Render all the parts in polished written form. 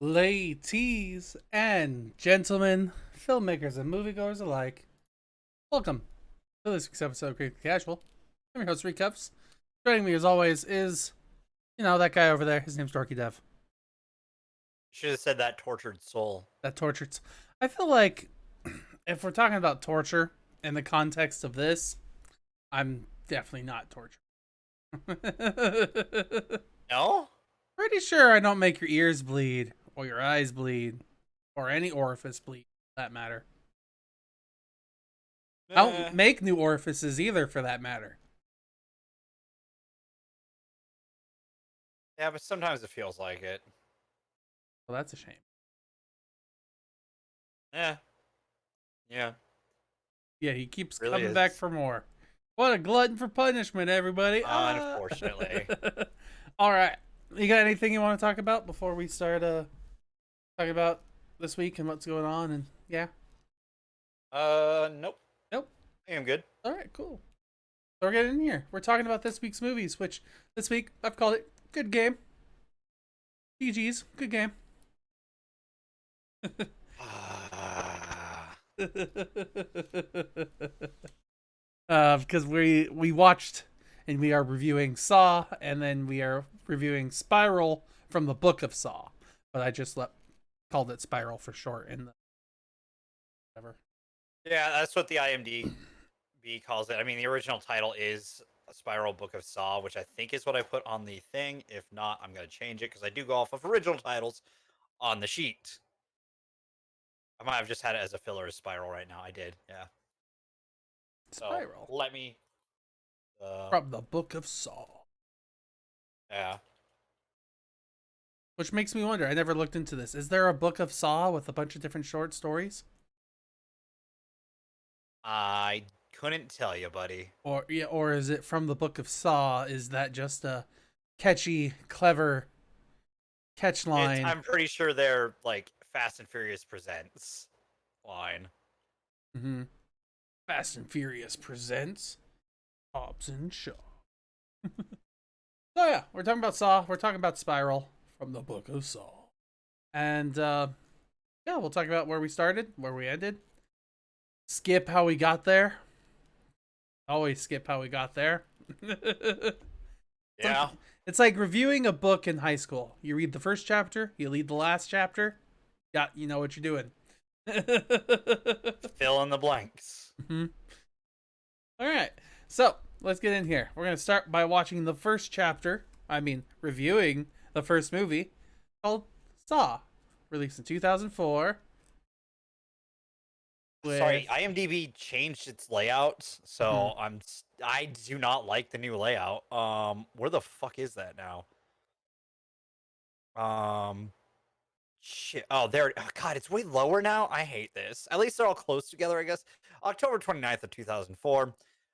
Ladies and gentlemen, filmmakers and moviegoers alike, welcome to this week's episode of Creepy Casual. I'm your host, Srekcuf5. Joining me, as always, is, that guy over there. His name's Dorkydev. Should have said that tortured soul. That tortured. I feel like if we're talking about torture in the context of this, I'm definitely not tortured. No? Pretty sure I don't make your ears bleed, or your eyes bleed, or any orifice bleed, for that matter. I don't make new orifices either, for that matter. Yeah, but sometimes it feels like it. Well, that's a shame. Yeah. Yeah. Yeah, he keeps Really coming is. back for more. What a glutton for punishment, everybody. Unfortunately. All right. You got anything you want to talk about before we start talking about this week and what's going on? And yeah. Nope. Nope. I am good. All right, cool. So we're getting in here. We're talking about this week's movies, which this week I've called it Good Game. GG's, good game. Because we watched and we are reviewing Saw, and then we are reviewing Spiral from the Book of Saw, but I just called it Spiral for short in the whatever. Yeah, that's what the IMDb calls it. I mean, the original title is a Spiral Book of Saw, which I think is what I put on the thing. If not, I'm going to change it because I do go off of original titles on the sheet. I might have just had it as a filler as Spiral right now. I did, yeah. Spiral. So, let me... from the Book of Saw. Yeah. Which makes me wonder, I never looked into this. Is there a Book of Saw with a bunch of different short stories? I couldn't tell you, buddy. Or is it from the Book of Saw? Is that just a catchy, clever catch line? I'm pretty sure they're like Fast and Furious Presents line. Mm-hmm. Fast and Furious presents Hobbs and Shaw. So yeah, we're talking about Saw. We're talking about Spiral from the Book of Saw. And yeah, we'll talk about where we started, where we ended. Skip how we got there. Always skip how we got there. Yeah. It's like reviewing a book in high school. You read the first chapter, you read the last chapter. You know what you're doing. Fill in the blanks. Mm-hmm. All right. So let's get in here. We're going to start by watching the first chapter. Reviewing the first movie called Saw, released in 2004. Sorry, IMDb changed its layout, so I do not like the new layout. Where the fuck is that now? Shit. Oh, there. Oh, God, it's way lower now. I hate this. At least they're all close together, I guess. October 29th of 2004,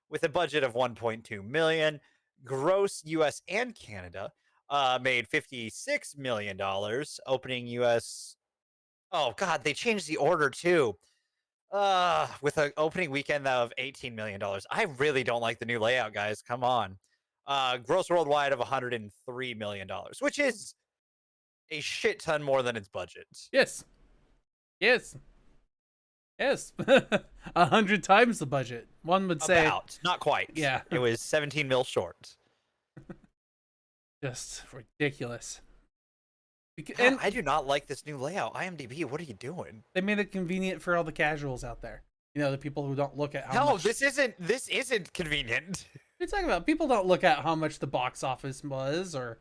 with a budget of 1.2 million, gross U.S. and Canada, made $56 million, opening U.S. Oh God, they changed the order too. With an opening weekend of $18 million. I really don't like the new layout, guys. Come on. Gross worldwide of $103 million, which is a shit ton more than its budget. Yes. 100 times the budget. One would say. About, not quite. Yeah. It was 17 mil short. Just ridiculous. God, I do not like this new layout. IMDb, what are you doing? They made it convenient for all the casuals out there. The people who don't look at how much. This isn't convenient. What are you talking about? People don't look at how much the box office was, or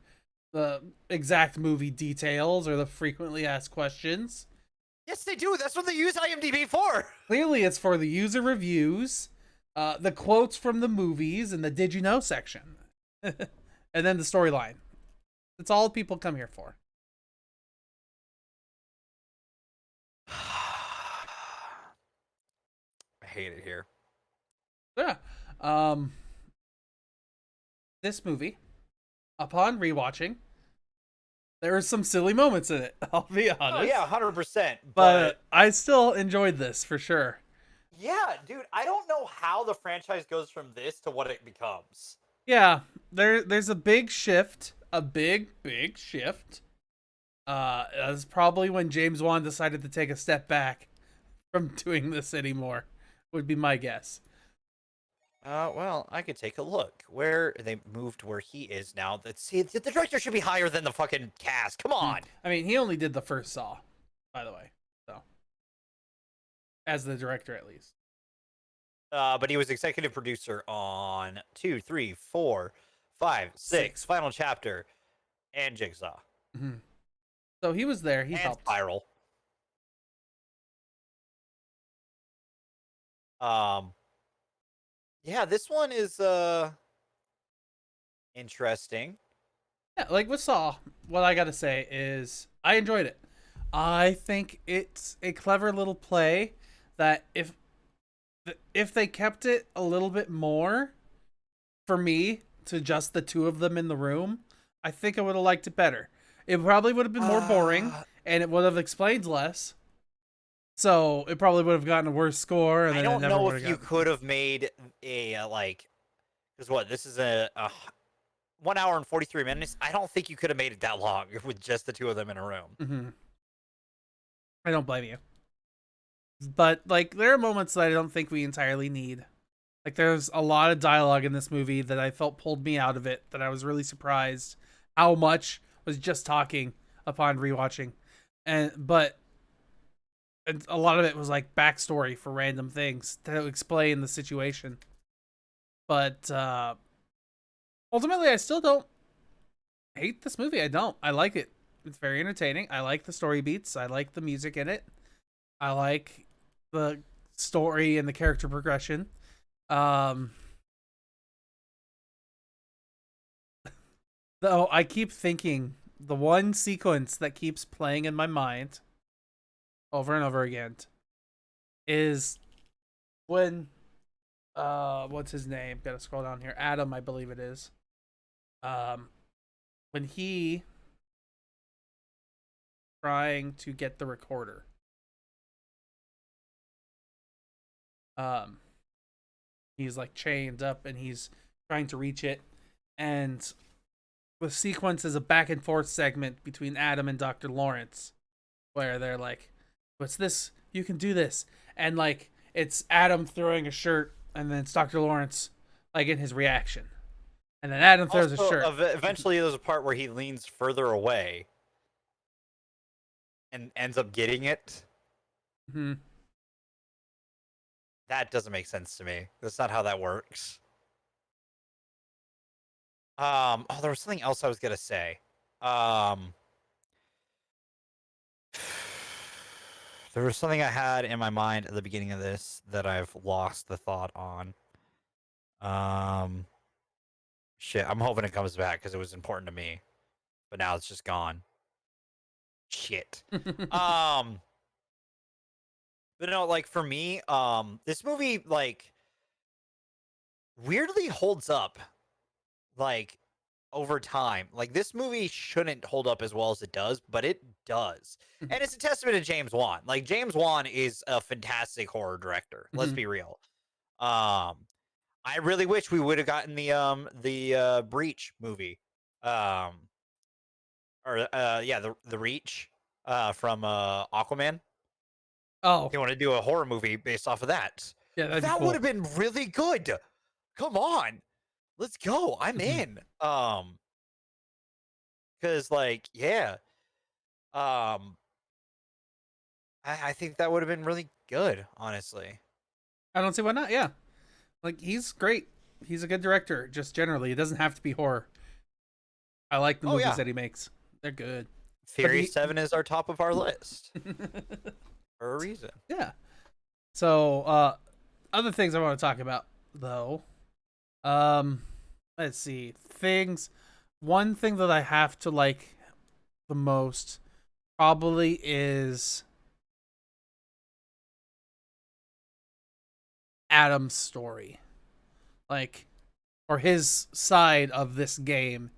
the exact movie details, or the frequently asked questions. Yes, they do. That's what they use IMDb for. Clearly, it's for the user reviews, the quotes from the movies, and the "Did you know" section, and then the storyline. That's all people come here for. I hate it here. Yeah. Um, this movie, upon rewatching, there were some silly moments in it. I'll be honest. Oh yeah, 100%. But I still enjoyed this for sure. Yeah, dude, I don't know how the franchise goes from this to what it becomes. Yeah, there's a big shift, a big shift. That's probably when James Wan decided to take a step back from doing this anymore. Would be my guess. Well, I could take a look. Where they moved where he is now. See, the director should be higher than the fucking cast. Come on. I mean, he only did the first Saw, by the way. So, as the director, at least. But he was executive producer on 2, 3, 4, 5, 6, Final Chapter, and Jigsaw. Mm-hmm. So he was there. He and helped. Spiral. Yeah, this one is interesting. Yeah, like with Saw, what I gotta say is I enjoyed it. I think it's a clever little play that if they kept it a little bit more for me to just the two of them in the room, I think I would have liked it better. It probably would have been more boring and it would have explained less. So it probably would have gotten a worse score. And I then don't know if you could have made a like, because what this is a 1 hour and 43 minutes. I don't think you could have made it that long with just the two of them in a room. Mm-hmm. I don't blame you. But like, there are moments that I don't think we entirely need. Like, there's a lot of dialogue in this movie that I felt pulled me out of it. That I was really surprised how much was just talking upon rewatching, but a lot of it was like backstory for random things to explain the situation. But ultimately, I still don't hate this movie. I don't. I like it. It's very entertaining. I like the story beats. I like the music in it. I like the story and the character progression. Though I keep thinking the one sequence that keeps playing in my mind over and over again is when what's his name? Gotta scroll down here. Adam, I believe it is. When he trying to get the recorder. He's like chained up and he's trying to reach it, and the sequence is a back and forth segment between Adam and Dr. Lawrence where they're like, what's this? You can do this. And like, it's Adam throwing a shirt and then it's Dr. Lawrence like in his reaction. And then Adam throws Also, a shirt. Eventually, there's a part where he leans further away and ends up getting it. Mm-hmm. That doesn't make sense to me. That's not how that works. There was something else I was gonna say. There was something I had in my mind at the beginning of this that I've lost the thought on. Shit, I'm hoping it comes back because it was important to me, but now it's just gone. Shit. But no, like for me, this movie like weirdly holds up, like over time. Like this movie shouldn't hold up as well as it does, but it does, and it's a testament to James Wan. Like James Wan is a fantastic horror director. Let's be real. I really wish we would have gotten the Breach movie, the Reach, from Aquaman. Oh, They want to do a horror movie based off of that. yeah, that'd be That cool. would have been really good. Come on, let's go. I'm in. Because like, yeah, I think that would have been really good. Honestly, I don't see why not. Yeah, like he's great. he's a good director. Just generally, it doesn't have to be horror. I like the Oh movies yeah, that he makes. They're good. But Furious 7 is our top of our list for a reason. yeah. So other things I want to talk about though. Um, let's see things. One thing that I have to like the most probably is Adam's story, like, or his side of this game,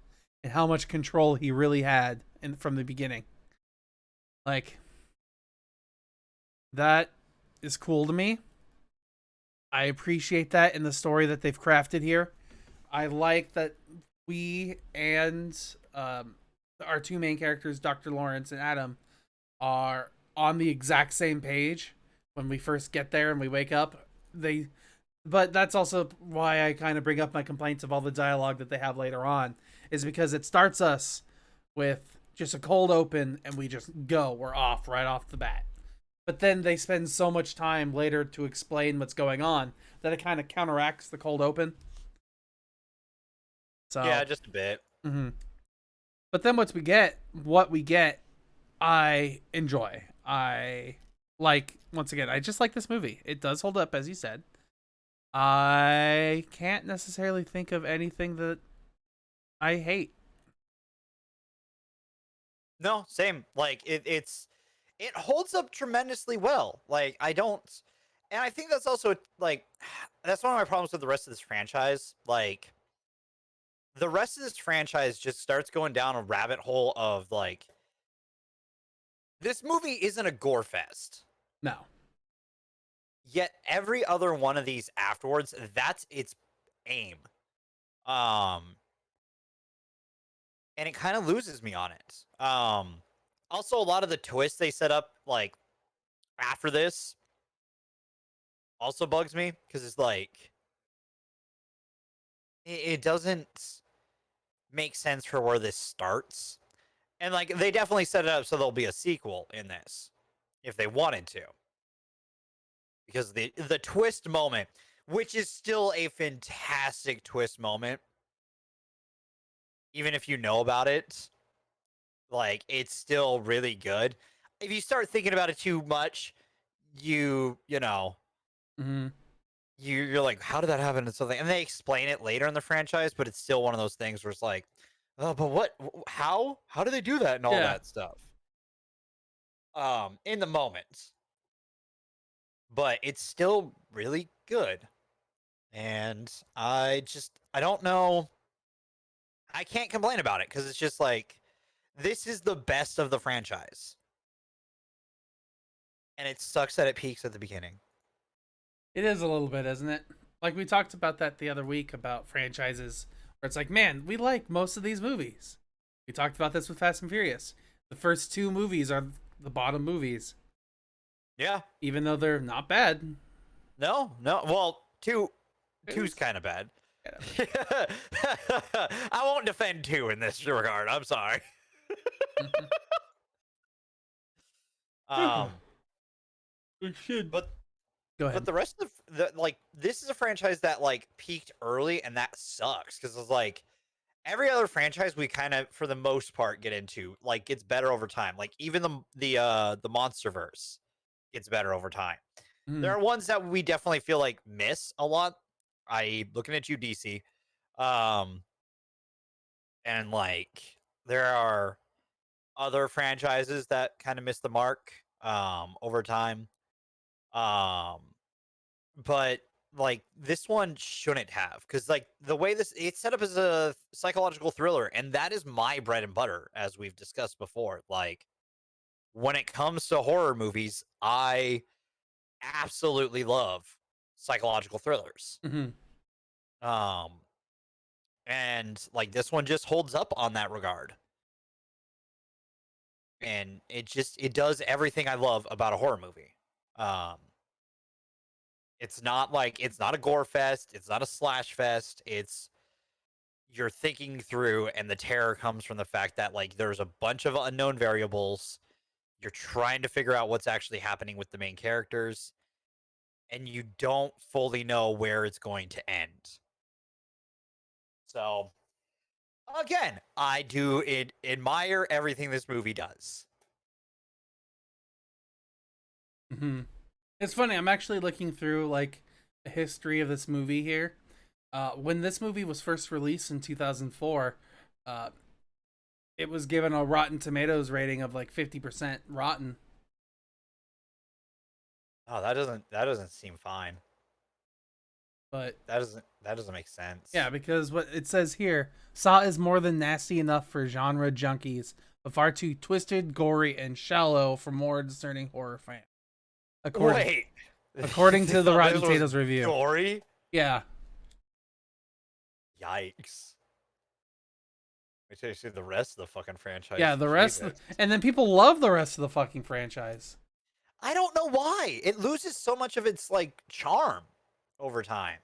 and how much control he really had from the beginning. Like, that is cool to me. I appreciate that in the story that they've crafted here. I like that we and our two main characters, Dr. Lawrence and Adam, are on the exact same page when we first get there and we wake up. But that's also why I kind of bring up my complaints of all the dialogue that they have later on, is because it starts us with just a cold open and we just go. We're off right off the bat. But then they spend so much time later to explain what's going on that it kind of counteracts the cold open. Yeah, So, just a bit. mm-hmm. But then what we get, I enjoy. I like, once again, I just like this movie. It does hold up, as you said. I can't necessarily think of anything that I hate. No, same. Like it holds up tremendously well. Like I don't, and I think that's also like that's one of my problems with the rest of this franchise. Like the rest of this franchise just starts going down a rabbit hole of like this movie isn't a gore fest. No. Yet every other one of these afterwards, that's its aim. Um, and it kind of loses me on it. Also a lot of the twists they set up like after this also bugs me because it's like it doesn't make sense for where this starts. And like they definitely set it up so there'll be a sequel in this if they wanted to. Because the twist moment, which is still a fantastic twist moment, even if you know about it, like it's still really good. If you start thinking about it too much, you know, Mm-hmm. you're like, how did that happen and something? And they explain it later in the franchise, but it's still one of those things where it's like, oh, but what? How do they do that and all Yeah. that stuff? In the moment, but it's still really good, and I don't know. I can't complain about it because it's just like this is the best of the franchise, and it sucks that it peaks at the beginning. It is a little bit, isn't it? Like we talked about that the other week about franchises where it's like, man, we like most of these movies. We talked about this with Fast and Furious. The first two movies are the bottom movies, Yeah. even though they're not bad. No. No. Well, two's It's- kind of bad. yeah. I won't defend two in this regard. I'm sorry. Um, We should but go but ahead. the rest of the like this is a franchise that like peaked early, and that sucks because it's like every other franchise we kind of for the most part get into like gets better over time. Like even the MonsterVerse gets better over time. There Mhm. are ones that we definitely feel like miss a lot, i.e., looking at you, DC. Um, and like there are other franchises that kind of miss the mark over time. Um, but like this one shouldn't have because like the way this it's set up as a psychological thriller, and that is my bread and butter, as we've discussed before. Like when it comes to horror movies, I absolutely love psychological thrillers. Mhm. Um, and like this one just holds up on that regard, and it does everything I love about a horror movie. Um, it's not a gore fest, it's not a slash fest. It's you're thinking through, and the terror comes from the fact that like there's a bunch of unknown variables. You're trying to figure out what's actually happening with the main characters, and you don't fully know where it's going to end. So again, I do admire everything this movie does. It's funny. I'm actually looking through like the history of this movie here. When this movie was first released in 2004, uh, it was given a Rotten Tomatoes rating of like 50% rotten. Oh, that doesn't seem fine. But That doesn't make sense. yeah, because what it says here, Saw is more than nasty enough for genre junkies, but far too twisted, gory, and shallow for more discerning horror fans. According Wait, according they to the thought Rotten this was Tomatoes review. gory? Yeah. Yikes! Wait till you see the rest of the fucking franchise. Yeah, the rest Jesus. and then people love the rest of the fucking franchise. I don't know why it loses so much of its like charm over time.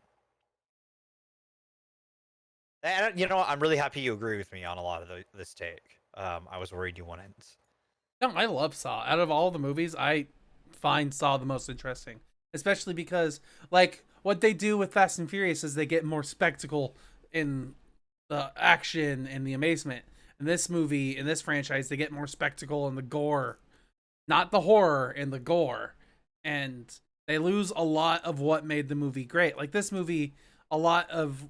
And you know what? I'm really happy you agree with me on a lot of this take. I was worried you wouldn't. No, I love Saw. Out of all the movies, I find Saw the most interesting. Especially because, like, what they do with Fast and Furious is they get more spectacle in the action and the amazement. In this movie, in this franchise, they get more spectacle and the gore. Not the horror and the gore. And they lose a lot of what made the movie great. Like, this movie, a lot of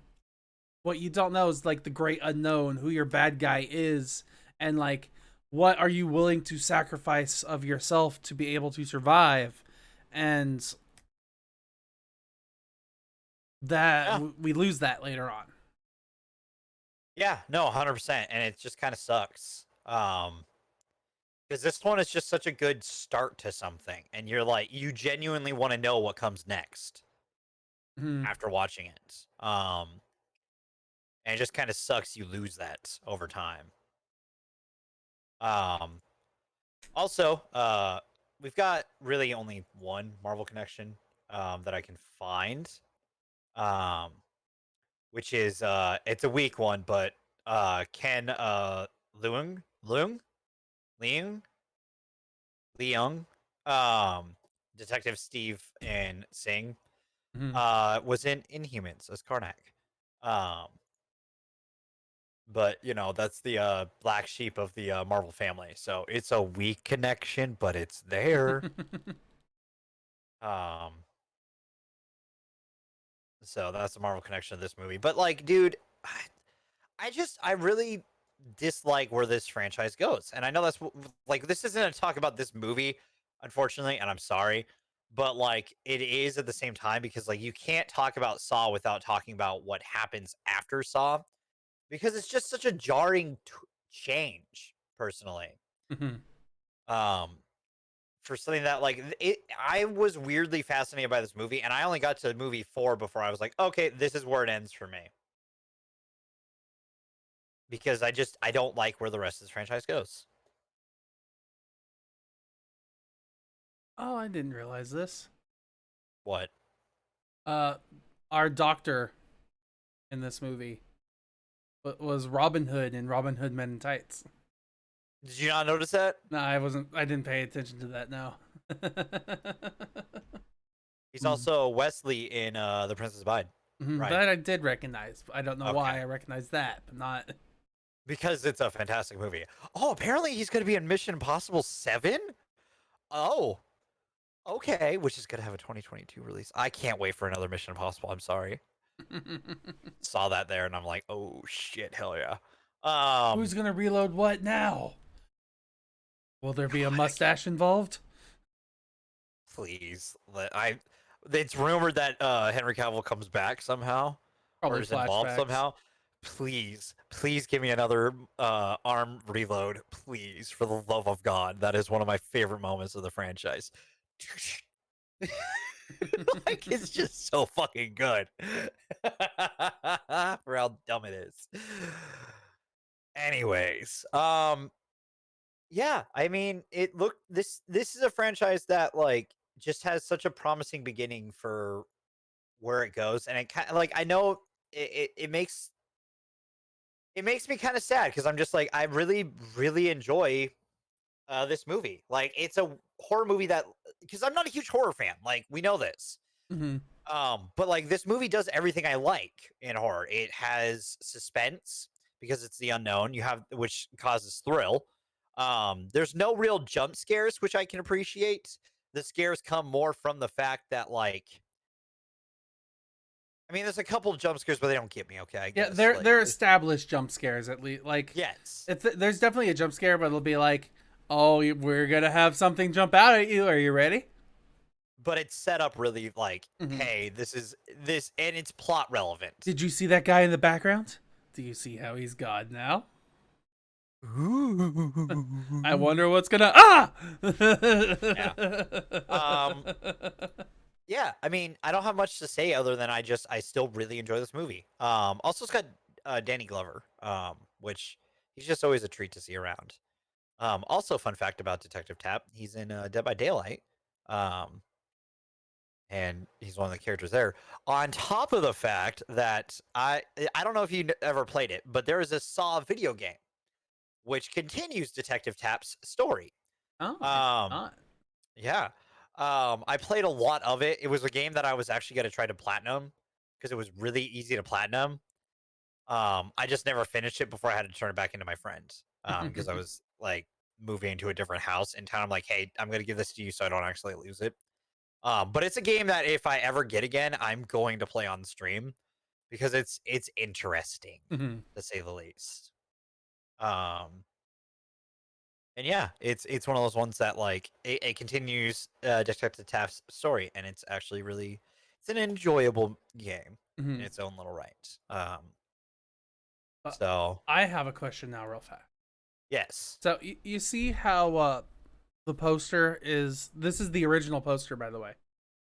what you don't know is, like, the great unknown, who your bad guy is, and, like, what are you willing to sacrifice of yourself to be able to survive. And that Yeah, we lose that later on. yeah, no, 100%, and it just kind of sucks. Because this one is just such a good start to something, and you're like, you genuinely want to know what comes next Mhm. after watching it. And it just kind of sucks you lose that over time. Um, Also, we've got really only one Marvel connection that I can find, um, which is it's a weak one, but Ken Leung Leung Leung Leung Detective Steve and Singh Mhm. was in Inhumans as Karnak. Um, but you know that's the black sheep of the Marvel family, so it's a weak connection, but it's there. Um, So that's the Marvel connection of this movie. But like, dude, I really dislike where this franchise goes. And I know that's like this isn't a talk about this movie, unfortunately, and I'm sorry, but like it is at the same time because like you can't talk about Saw without talking about what happens after Saw because it's just such a jarring change, personally. Mhm. Um, for something that like I was weirdly fascinated by this movie, and I only got to movie 4 before I was like, okay, this is where it ends for me. Because I don't like where the rest of this franchise goes. Oh, I didn't realize this. What? Uh, our doctor in this movie was Robin Hood in Robin Hood Men in Tights. Did you not notice that? No, I wasn't. I didn't pay attention to that. No. He's also Wesley in The Princess Bride. Bride. That I did recognize. I don't know Okay. why I recognize that, but not. Because it's a fantastic movie. Oh, apparently he's going to be in Mission Impossible 7? Oh, okay. Which is going to have a 2022 release. I can't wait for another Mission Impossible. I'm sorry. Saw that there and I'm like, oh shit, hell yeah. Who's gonna reload what now? Will there be a God, mustache involved? please. It's rumored that Henry Cavill comes back somehow or Probably is involved flashbacks. somehow. Please give me another arm reload, please, for the love of God. That is one of my favorite moments of the franchise. Like it's just so fucking good for how dumb it is. Anyways, yeah, I mean, this is a franchise that like just has such a promising beginning for where it goes, and it kind of like I know it makes me kind of sad because I'm just like I really enjoy this movie. Like it's a horror movie that because I'm not a huge horror fan. Like we know this. Mhm. But like this movie does everything I like in horror. It has suspense because it's the unknown. You have which causes thrill. There's no real jump scares, which I can appreciate. The scares come more from the fact that like I mean, there's a couple jump scares, but they don't get me. Okay, I Yeah, guess. Like, they're established jump scares at least. Like, yes, there's definitely a jump scare, but it'll be like, oh, we're gonna have something jump out at you. Are you ready? but it's set up really like, Mhm. hey, this is this, and it's plot relevant. Did you see that guy in the background? Do you see how he's God now? I wonder what's gonna Yeah. Um, yeah, I mean, I don't have much to say other than I still really enjoy this movie. Also it's got Danny Glover, which he's just always a treat to see around. Also fun fact about Detective Tapp, he's in Dead by Daylight. Um, and he's one of the characters there. On top of the fact that I don't know if you ever played it, but there is a Saw video game which continues Detective Tapp's story. Oh, Um, not. yeah. I played a lot of it. It was a game that I was actually going to try to platinum because it was really easy to platinum. I just never finished it before I had to turn it back into my friend. Because I was like moving into a different house in town. I'm like, hey, I'm going to give this to you so I don't actually lose it. But it's a game that if I ever get again, I'm going to play on stream because it's interesting Mhm. to say the least. Um, and yeah, it's one of those ones that like it continues Detective Taft's story, and it's actually really it's an enjoyable game in Mhm. its own little right. Uh, So I have a question now, real fast. yes, So you see how the poster is? This is the original poster, by the way.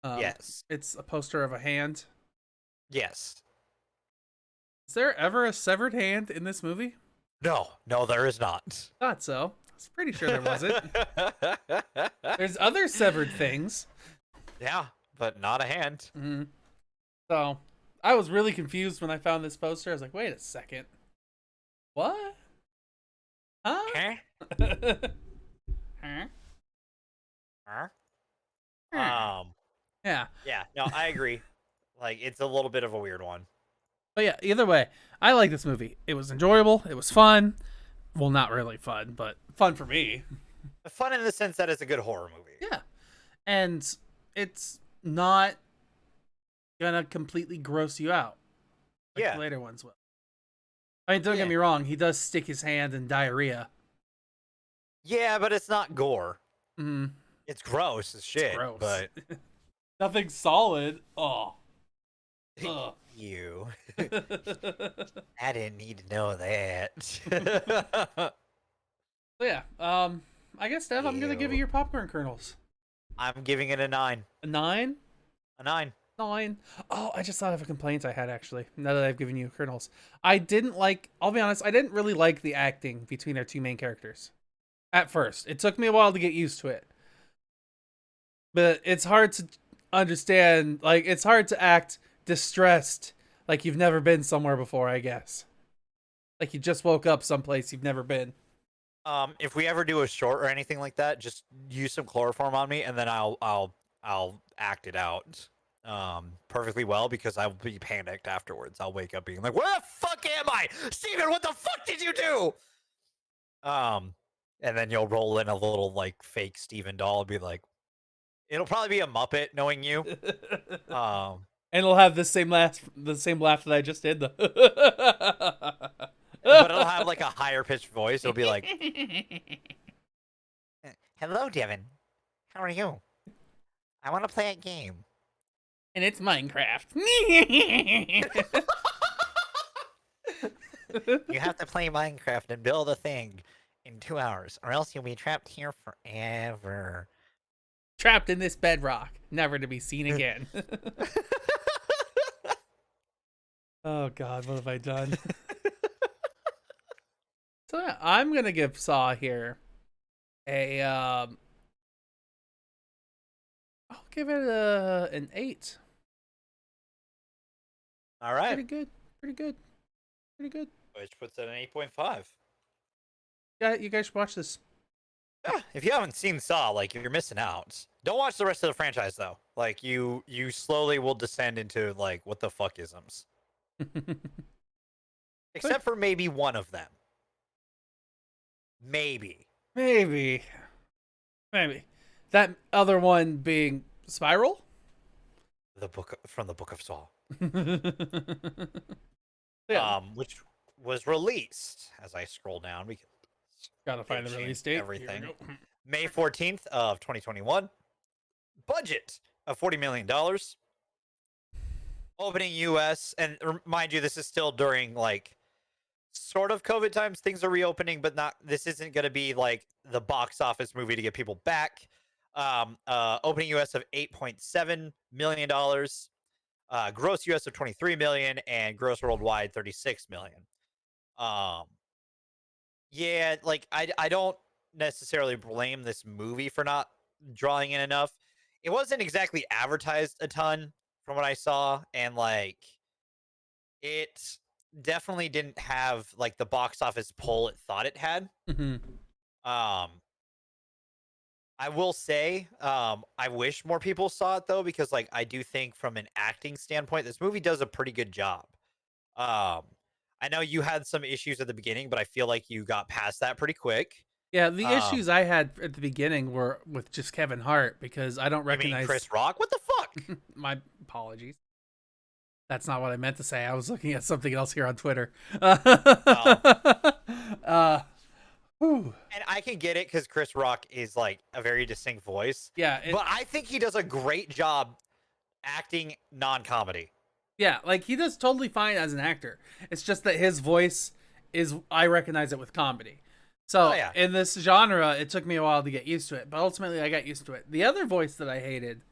yes, It's a poster of a hand. yes. Is there ever a severed hand in this movie? No, no, there is not. Thought so. I was pretty sure there wasn't. There's other severed things. Yeah, but not a hand. Mhm. So I was really confused when I found this poster. I was like, wait a second. What? Huh? Huh? Huh? Huh? Huh. Um, Yeah. yeah, no, I agree. Like it's a little bit of a weird one. But yeah, either way, I like this movie. It was enjoyable. It was fun. Well, not really fun, but fun for me. Fun in the sense that it's a good horror movie. Yeah. And it's not gonna completely gross you out like the Yeah, later ones will. I mean, don't get yeah, me wrong, he does stick his hand in diarrhea. yeah, but it's not gore. Mm, It's gross as it's shit, gross. but Nothing solid. Oh. Ugh. you. I didn't need to know that. So yeah, I guess Dev, I'm gonna give you Ew. your popcorn kernels. I'm giving it a 9. A 9? A 9. 9. Oh, I just thought of a complaint I had actually. Now that I've given you kernels, I didn't like. I'll be honest, I didn't really like the acting between our two main characters. At first, it took me a while to get used to it, but it's hard to understand. Like, it's hard to act distressed, like you've never been somewhere before. I guess, like you just woke up someplace you've never been. If we ever do a short or anything like that, just use some chloroform on me and then I'll act it out perfectly well because I'll be panicked afterwards. I'll wake up being like, "Where the fuck am I? Steven, what the fuck did you do?" Um and then you'll roll in a little like fake Steven doll and be like, it'll probably be a Muppet knowing you. Um And it'll have the same laugh that I just did. but it'll have like a higher pitched voice. It'll be like, "Hello, Devin. How are you? I want to play a game." And it's Minecraft. You have to play Minecraft and build a thing in 2 hours, or else you'll be trapped here forever. Trapped in this bedrock, never to be seen again. Oh God, what have I done? So yeah, I'm gonna give Saw here a I'll give it an 8. All right, Pretty good. Pretty good. Pretty good. which puts it at an 8.5. Yeah, you guys should watch this. Yeah, if you haven't seen Saw, like you're missing out. Don't watch the rest of the franchise though. Like you slowly will descend into like what the fuck isms. Except for maybe one of them. Maybe. Maybe. That other one being Spiral? The book from the Book of Saw. Yeah. Which was released as I scroll down. We can Gotta find the release date. everything. Here we go. May 14th of 2021. Budget of $40 million. Opening US, and mind you, this is still during like sort of COVID times. Things are reopening, but not. This isn't going to be like the box office movie to get people back. Opening US of $8.7 million. Gross US of 23 million, and gross worldwide 36 million. Yeah, like I don't necessarily blame this movie for not drawing in enough. It wasn't exactly advertised a ton from what I saw, and like it definitely didn't have like the box office pull it thought it had. Mhm. Um I will say, I wish more people saw it though, because like I do think from an acting standpoint, this movie does a pretty good job. Um, I know you had some issues at the beginning, but I feel like you got past that pretty quick. Yeah, the Um, issues I had at the beginning were with just Kevin Hart because I don't you mean recognize. Chris Rock? What the fuck? My apologies. That's not what I meant to say. I was looking at something else here on Twitter. Oh, uh, whew. and I can get it because Chris Rock is like a very distinct voice, Yeah, but I think he does a great job acting non-comedy. yeah, like he does totally fine as an actor. It's just that his voice is I recognize it with comedy. Oh So yeah. in this genre, it took me a while to get used to it, but ultimately I got used to it. The other voice that I hated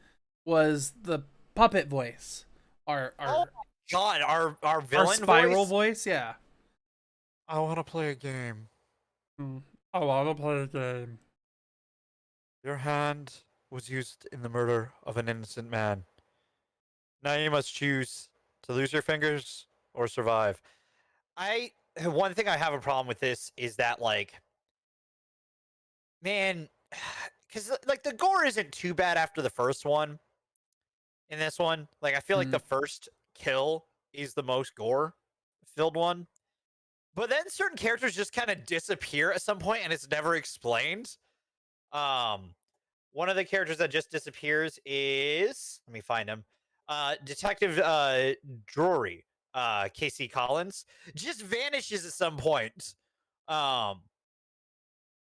was the puppet voice. Our Oh our God, our our villain spiral voice. voice, yeah. I want to play a game. I wanna play the game. Your hand was used in the murder of an innocent man. Now you must choose to lose your fingers or survive. I One thing I have a problem with this is that like, man, because like the gore isn't too bad after the first one. In this one, like I feel like the first kill is the most gore filled one. But then certain characters just kind of disappear at some point and it's never explained. Um, One of the characters that just disappears is, let me find him. Detective Drury, Casey Collins, just vanishes at some point. Um,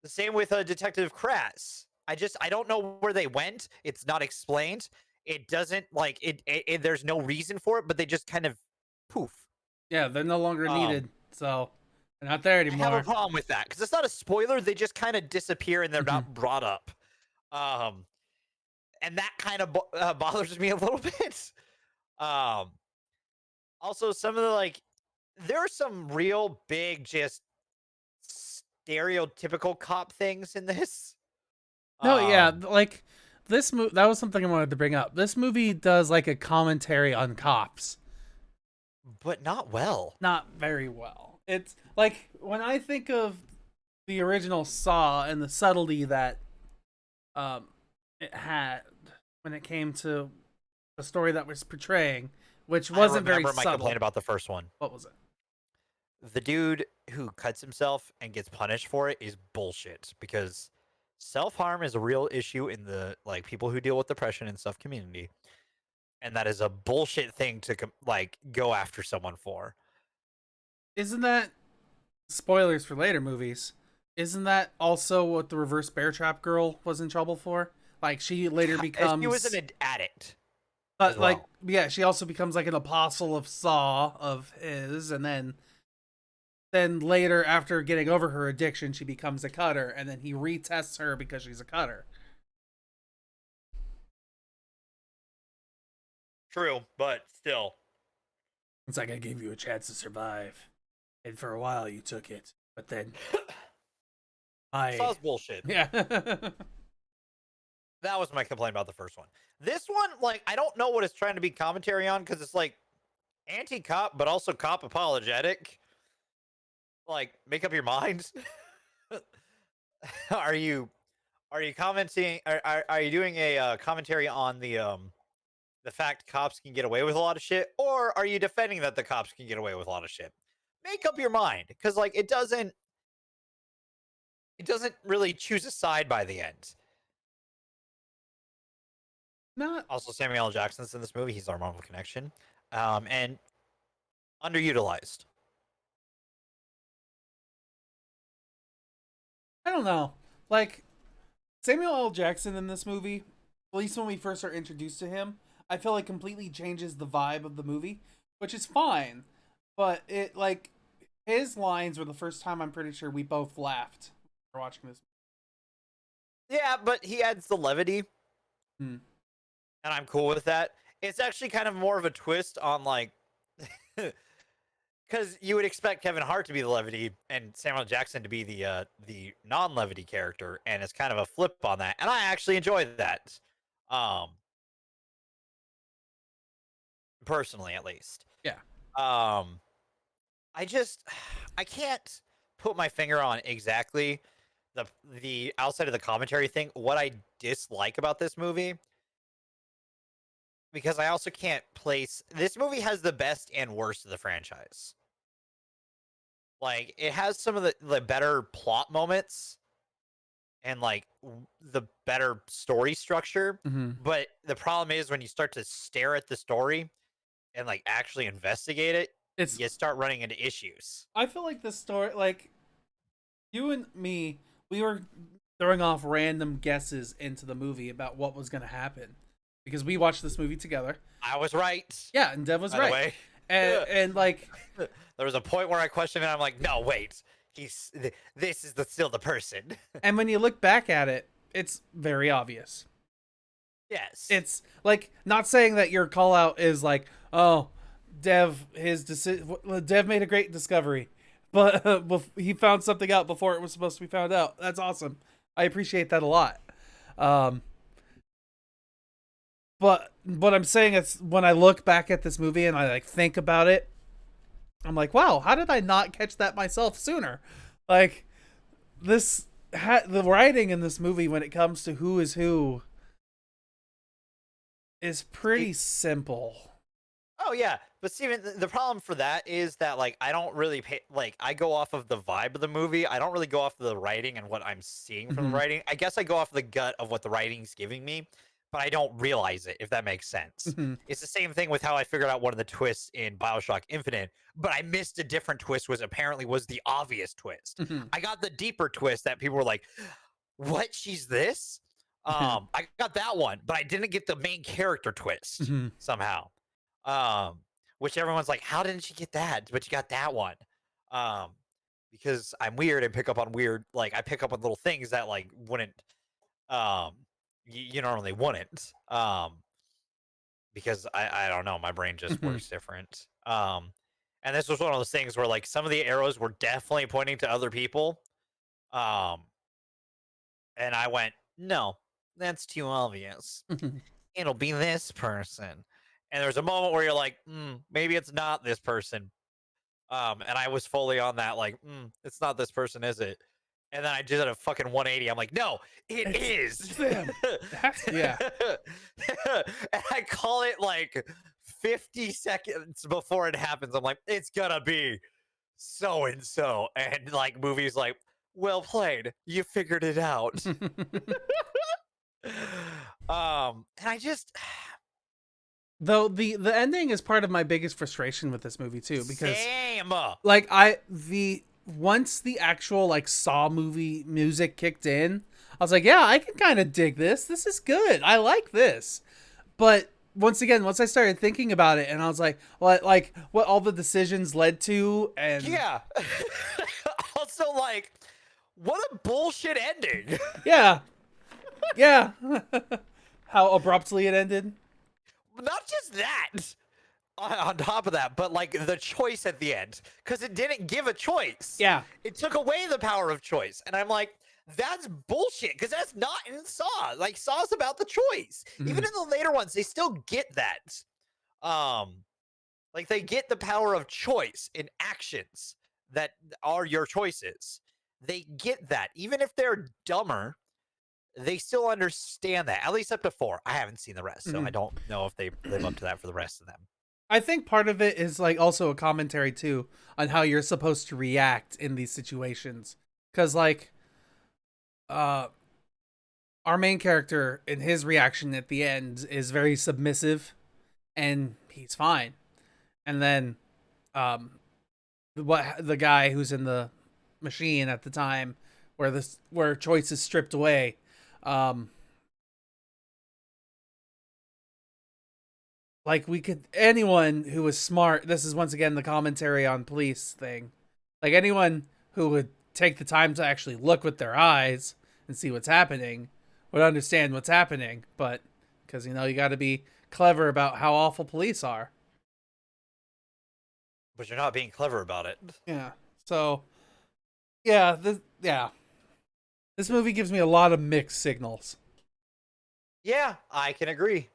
the same with Detective Kratz. I don't know where they went. It's not explained. It doesn't like it. There's no reason for it, but they just kind of poof. Yeah, they're no longer Um, needed, so they're not there I have a anymore. problem with that because it's not a spoiler. They just kind of disappear and they're Mhm. not brought up. Um, and that kind of bothers me a little bit. Um, Also, some of the like, there are some real big, just stereotypical cop things in this. No, yeah, Um, like this movie. That was something I wanted to bring up. This movie does like a commentary on cops, but not well. not very well. It's like when I think of the original Saw and the subtlety that um it had when it came to the story that was portraying, which I wasn't very remember my complaint subtle. about the first one. What was it? The dude who cuts himself and gets punished for it is bullshit because self harm is a real issue in the like people who deal with depression and stuff community, and that is a bullshit thing to like go after someone for. Isn't that spoilers for later movies? Isn't that also what the reverse bear trap girl was in trouble for? Like she later She was becomes an addict as but like well. yeah, she also becomes like an apostle of Saw of his, and then later after getting over her addiction, she becomes a cutter, and then he retests her because she's a cutter. True, but still. It's like I gave you a chance to survive, and for a while you took it, but then I Saw's bullshit. yeah. That was my complaint about the first one. This one, like, I don't know what it's trying to be commentary on because it's like anti-cop, but also cop apologetic. Like, make up your mind. are you are you commenting? Are you doing a commentary on the the fact cops can get away with a lot of shit, or are you defending that the cops can get away with a lot of shit? Make up your mind, because like it doesn't really choose a side by the end. Not, Also, Samuel L. Jackson's in this movie. He's our Marvel connection, and underutilized. I don't know. Like, Samuel L. Jackson in this movie, at least when we first are introduced to him, I feel like completely changes the vibe of the movie, which is fine. But it, like, his lines were the first time I'm pretty sure we both laughed when we were watching this. Yeah, but he adds the levity, Hmm. and I'm cool with that. It's actually kind of more of a twist on like, because you would expect Kevin Hart to be the levity and Samuel Jackson to be the non-levity character, and it's kind of a flip on that, and I actually enjoy that, um, personally at least. Yeah. Um, I just I can't put my finger on exactly the outside of the commentary thing what I dislike about this movie, because I also can't place this movie has the best and worst of the franchise. Like it has some of the better plot moments and like the better story structure, Mm-hmm. but the problem is when you start to stare at the story and like actually investigate it, It's, you start running into issues. I feel like the story, like, you and me, we were throwing off random guesses into the movie about what was going to happen because we watched this movie together. I was right. Yeah, and Dev was By right. the way. And like, There was a point where I questioned it. I'm like, no, wait, this is still the person. and when you look back at it, it's very obvious. Yes, It's like, not saying that your call out is like, oh, Dev Dev made a great discovery, but he found something out before it was supposed to be found out. That's awesome. I appreciate that a lot. Um, but what I'm saying is, when I look back at this movie and I like think about it, I'm like, wow, how did I not catch that myself sooner? Like, the writing in this movie when it comes to who is who is pretty simple. Oh yeah, but Steven, the problem for that is that like I don't really pay like I go off of the vibe of the movie. I don't really go off of the writing and what I'm seeing from Mhm. the writing. I guess I go off the gut of what the writing's giving me, but I don't realize it if that makes sense. Mhm. It's the same thing with how I figured out one of the twists in BioShock Infinite, but I missed a different twist was apparently was the obvious twist. Mhm. I got the deeper twist that people were like, "What? She's this?" I got that one, but I didn't get the main character twist Mhm. somehow. Um, which everyone's like, "How didn't you get that?" But you got that one. Um, because I'm weird and pick up on weird, like I pick up on little things that like wouldn't, um, you normally wouldn't. Because I don't know, my brain just Mhm. works different. And this was one of those things where like some of the arrows were definitely pointing to other people. Um, and I went, no, that's too obvious. Mhm. It'll be this person. And there's a moment where you're like, maybe it's not this person. And I was fully on that, like, it's not this person, is it? And then I did a fucking 180. I'm like, no, it is. It's them. Yeah. And I call it like 50 seconds before it happens. I'm like, it's gonna be so and so. And like, movies like, well played. You figured it out. And I just Though the ending is part of my biggest frustration with this movie too, because same. like once the actual like Saw movie music kicked in, I was like, yeah, I can kind of dig this. This is good. I like this. But once again, once I started thinking about it, and I was like, what all the decisions led to, and Yeah. Also, like, what a bullshit ending. yeah, yeah, how abruptly it ended. Not just that. On top of that, but like the choice at the end, because it didn't give a choice. Yeah. It took away the power of choice. And I'm like, that's bullshit, because that's not in Saw. Like, Saw's about the choice. Even Mhm. in the later ones, they still get that. Um, like they get the power of choice in actions that are your choices. They get that. Even if they're dumber, they still understand that, at least up to 4. I haven't seen the rest, so I Mhm. don't know if they live up to that for the rest of them. I think part of it is like also a commentary too on how you're supposed to react in these situations. Cause like uh our main character in his reaction at the end is very submissive and he's fine. And then um what the guy who's in the machine at the time where choice is stripped away, um like we could anyone who was smart, this is once again the commentary on police thing, like anyone who would take the time to actually look with their eyes and see what's happening would understand what's happening, but because you got to be clever about how awful police are. But you're not being clever about it. Yeah, so this movie gives me a lot of mixed signals. Yeah, I can agree.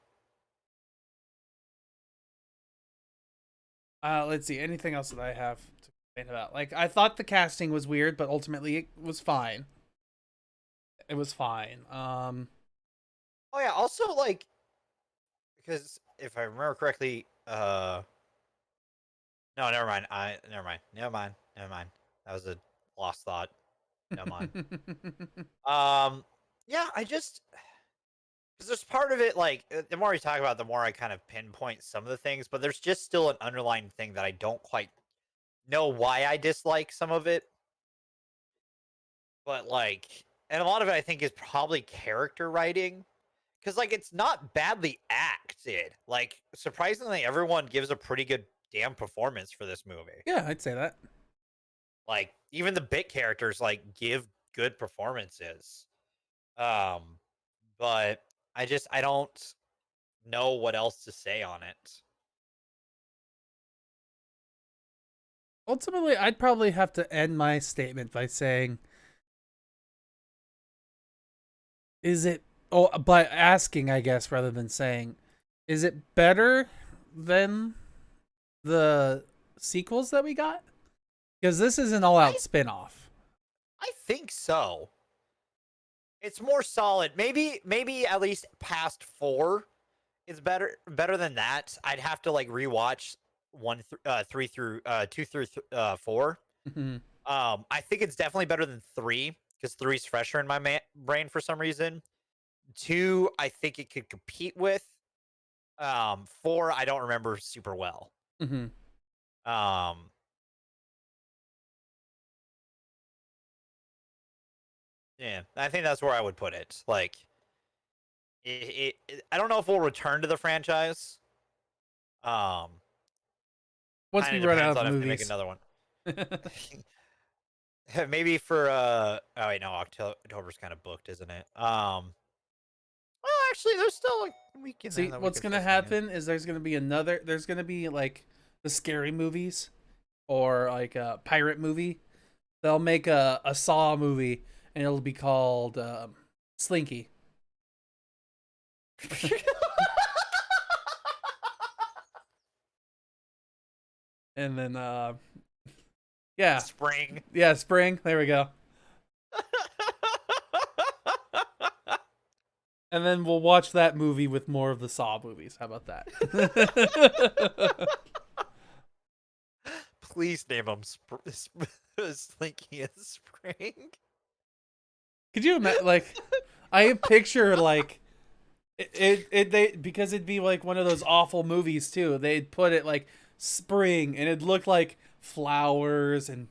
Let's see, anything else that I have to complain about? Like, I thought the casting was weird, but ultimately it was fine. It was fine. Oh yeah, also like because if I remember correctly, no, never mind. Never mind. That was a lost thought. Never mind. Yeah, I just because there's part of it like the more we talk about, it, the more I kind of pinpoint some of the things, but there's just still an underlying thing that I don't quite know why I dislike some of it. But like, and a lot of it I think is probably character writing because like it's not badly acted. Like surprisingly, everyone gives a pretty good damn performance for this movie. Yeah, I'd say that. Like even the bit characters like give good performances. Um, but I don't know what else to say on it. Ultimately, I'd probably have to end my statement by saying, is it, oh, by asking, I guess, rather than saying, is it better than the sequels that we got? Because this is an all out I spin off. I think so. It's more solid. Maybe at least past 4 is better than that. I'd have to like rewatch 3 through 2 through 4. Mhm. I think it's definitely better than 3 because 3's fresher in my brain for some reason. 2, I think it could compete with. 4, I don't remember super well. Mhm. Um, yeah, I think that's where I would put it. Like, I don't know if we'll return to the franchise. Um, Once kind we of run out depends of on if they make movies. another one. Maybe for oh wait, no, October's kind of booked, isn't it? Well, actually, there's still a week in there See, that we what's could gonna fit something in. happen is there's gonna be like the scary movies or like a pirate movie. They'll make a Saw movie and it'll be called Slinky. And then yeah, Spring. yeah, Spring. There we go. And then we'll watch that movie with more of the Saw movies. How about that? Please name them Slinky and Spring. Could you imagine? Like, I picture like they because it'd be like one of those awful movies too. They'd put it like spring, and it'd look like flowers and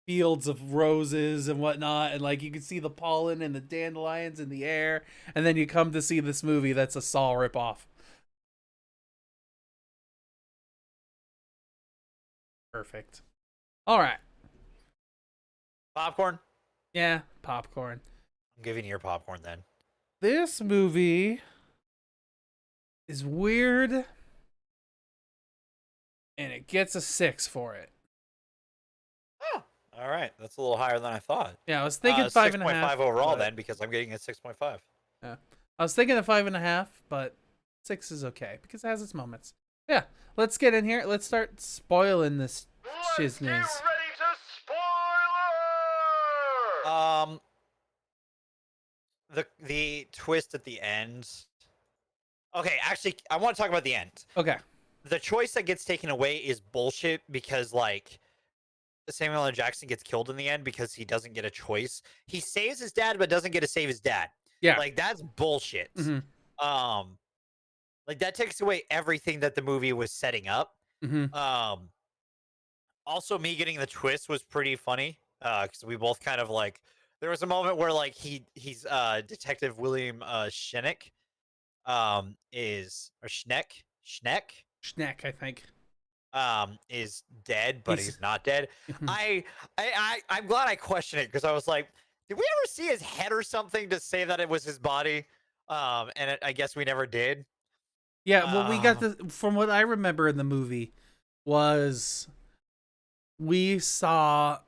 fields of roses and whatnot, and like you could see the pollen and the dandelions in the air, and then you come to see this movie that's a Saw ripoff. Perfect. All right. Popcorn. Yeah, popcorn. I'm giving you your popcorn then. This movie is weird, and it gets a 6 for it. Oh, all right. That's a little higher than I thought. Yeah, I was thinking five Six and a point half, five overall but then because I'm getting a 6.5. yeah, I was thinking of 5.5, but 6 is okay because it has its moments. Yeah, let's get in here. Let's start spoiling this Let's get ready shizness. to spoiler! Um, the twist at the end. Okay, actually, I want to talk about the end. Okay. The choice that gets taken away is bullshit because like Samuel L. Jackson gets killed in the end because he doesn't get a choice. He saves his dad, but doesn't get to save his dad. Yeah. Like that's bullshit. Mm-hmm. Like that takes away everything that the movie was setting up. Mm-hmm. Also, me getting the twist was pretty funny because we both kind of like. There was a moment where like he's Detective William Schneck is or Schneck Schneck, I think. is dead, but he's not dead. Mhm. I'm glad I questioned it because I was like, did we ever see his head or something to say that it was his body? I guess we never did. Yeah, well, we got the from what I remember in the movie was we saw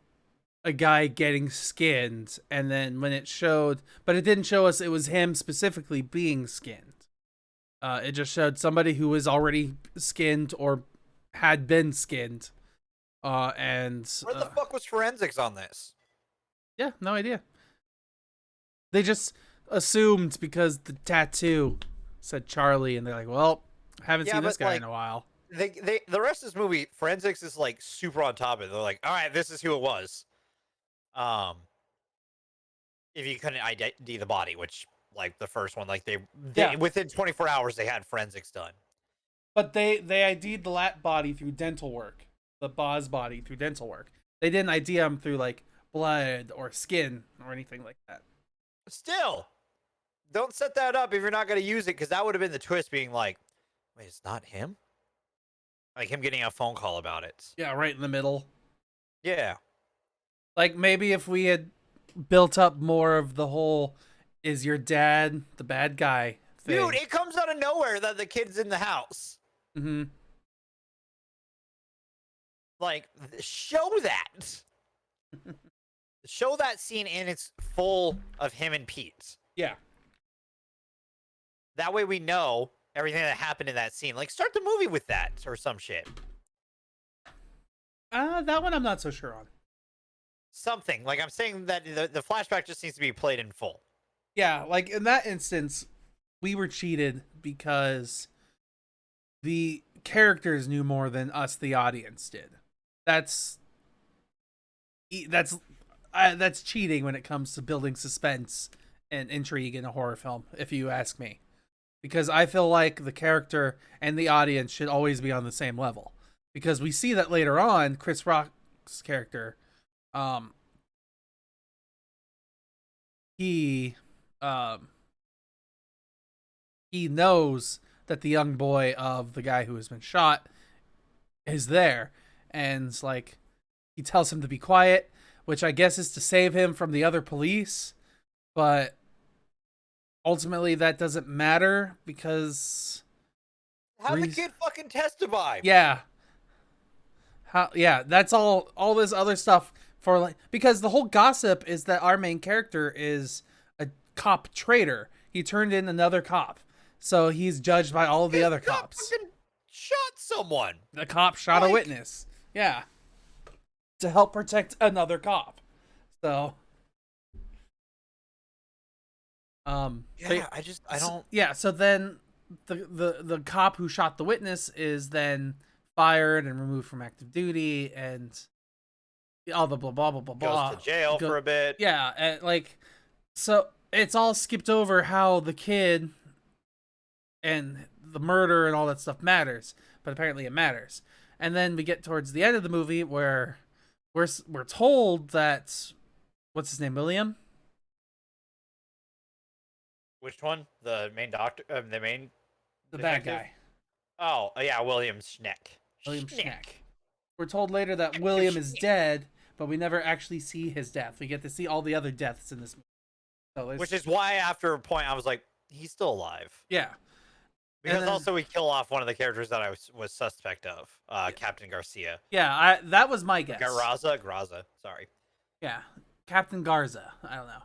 a guy getting skinned, and then when it showed, but it didn't show us it was him specifically being skinned. It just showed somebody who was already skinned or had been skinned. And Where the fuck was forensics on this? yeah, no idea. They just assumed because the tattoo said Charlie, and they're like, "Well, haven't seen this guy in a while." The rest of this movie, forensics is like super on top of it. They're like, all right, this is who it was. If you couldn't ID the body, which like the first one, like they within 24 hours they had forensics done. But they ID'd the Lat body through dental work, the Boz body through dental work. They didn't ID him through like blood or skin or anything like that. Still, don't set that up if you're not going to use it, because that would have been the twist, being like, wait, it's not him? Like him getting a phone call about it. Yeah, right in the middle. Yeah. Like maybe if we had built up more of the whole "is your dad the bad guy" thing. Dude, it comes out of nowhere that the kid's in the house. Mm-hmm. Like, show that. Show that scene in its full of him and Pete. Yeah. That way we know everything that happened in that scene. Like, start the movie with that or some shit. That one I'm not so sure on. Something. Like, I'm saying that the flashback just needs to be played in full. Yeah, like in that instance, we were cheated because the characters knew more than us, the audience, did. That's cheating when it comes to building suspense and intrigue in a horror film, if you ask me. Because I feel like the character and the audience should always be on the same level. Because we see that later on, Chris Rock's character, he knows that the young boy of the guy who has been shot is there, and like he tells him to be quiet, which I guess is to save him from the other police, but ultimately that doesn't matter because have the kid fucking testify. Yeah. That's all this other stuff for, like, because the whole gossip is that our main character is a cop traitor. He turned in another cop. So he's judged by all of the other cops. Fucking shot someone. The cop shot a witness. Yeah. To help protect another cop. So yeah, I don't. Yeah, so then the cop who shot the witness is then fired and removed from active duty, and all the blah blah blah blah blah. Goes to jail for a bit. Yeah, and like, so it's all skipped over how the kid and the murder and all that stuff matters, but apparently it matters. And then we get towards the end of the movie where we're told that, what's his name, William? Which one? The main doctor? The main? The bad guy. Oh, yeah, William Schneck. William Schneck. We're told later that William is dead, but we never actually see his death. We get to see all the other deaths in this movie. So which is why after a point I was like, he's still alive. Yeah. Because then, also we kill off one of the characters that I was suspect of, Captain Garcia. Yeah, that was my guess. Graza, sorry. Yeah, Captain Garza. I don't know.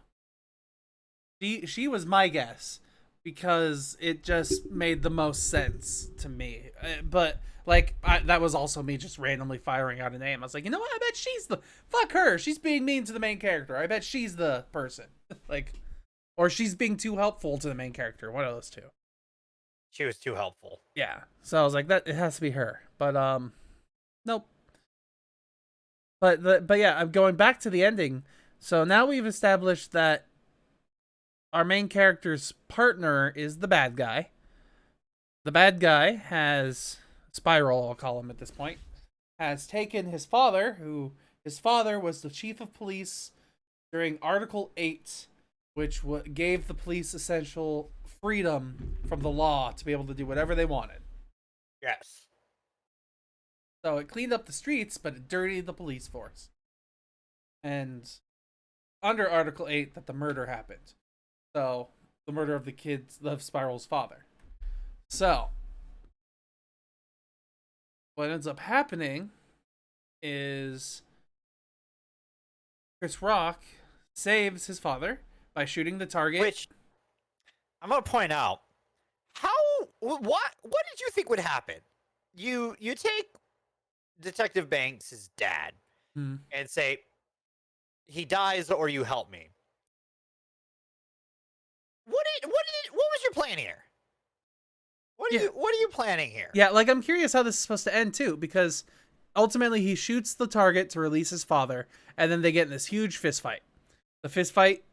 She was my guess because it just made the most sense to me. But like that was also me just randomly firing out a name. I was like, you know what? I bet she's the fuck her. She's being mean to the main character. I bet she's the person. Like, or she's being too helpful to the main character. One of those two. She was too helpful. Yeah. So I was like, that it has to be her. But nope. But yeah, I'm going back to the ending. So now we've established that our main character's partner is the bad guy. The bad guy has Spiral, I'll call him at this point, has taken his father, his father was the chief of police during Article 8, which gave the police essential freedom from the law to be able to do whatever they wanted. Yes. So it cleaned up the streets, but it dirtied the police force. And under Article 8 that the murder happened. So, the murder of the kids, of Spiral's father. So, what ends up happening is Chris Rock saves his father by shooting the target. Which, I'm going to point out, what did you think would happen? You take Detective Banks' dad and say, he dies or you help me. What was your plan here? What are you planning here? Yeah, like I'm curious how this is supposed to end too, because ultimately he shoots the target to release his father, and then they get in this huge fist fight. The fist fight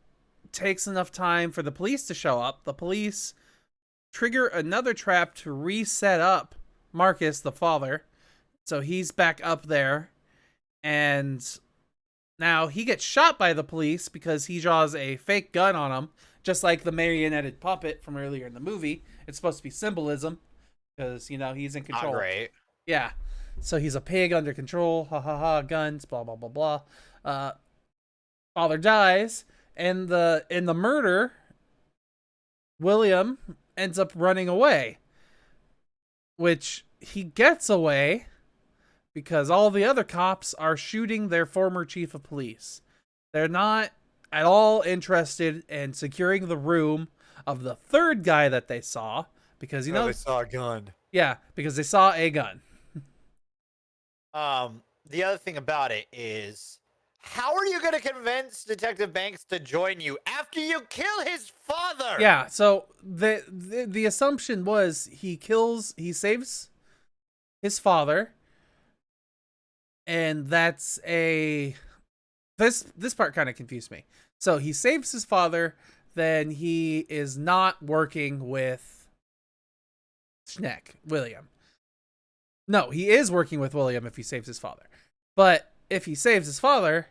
takes enough time for the police to show up. The police trigger another trap to reset up Marcus, the father. So he's back up there, and now he gets shot by the police because he draws a fake gun on him, just like the marionetted puppet from earlier in the movie. It's supposed to be symbolism because, he's in control. Not great. Yeah. So he's a pig under control. Ha ha ha. Guns. Blah blah blah blah. Father dies, and in the murder, William ends up running away, which he gets away because all the other cops are shooting their former chief of police. They're not at all interested in securing the room of the third guy that they saw because they saw a gun. Yeah, because they saw a gun. The other thing about it is, how are you going to convince Detective Banks to join you after you kill his father? Yeah, so the assumption was he saves his father, and that's this part kind of confused me. So he saves his father, then he is not working with William. No, he is working with William if he saves his father. But if he saves his father,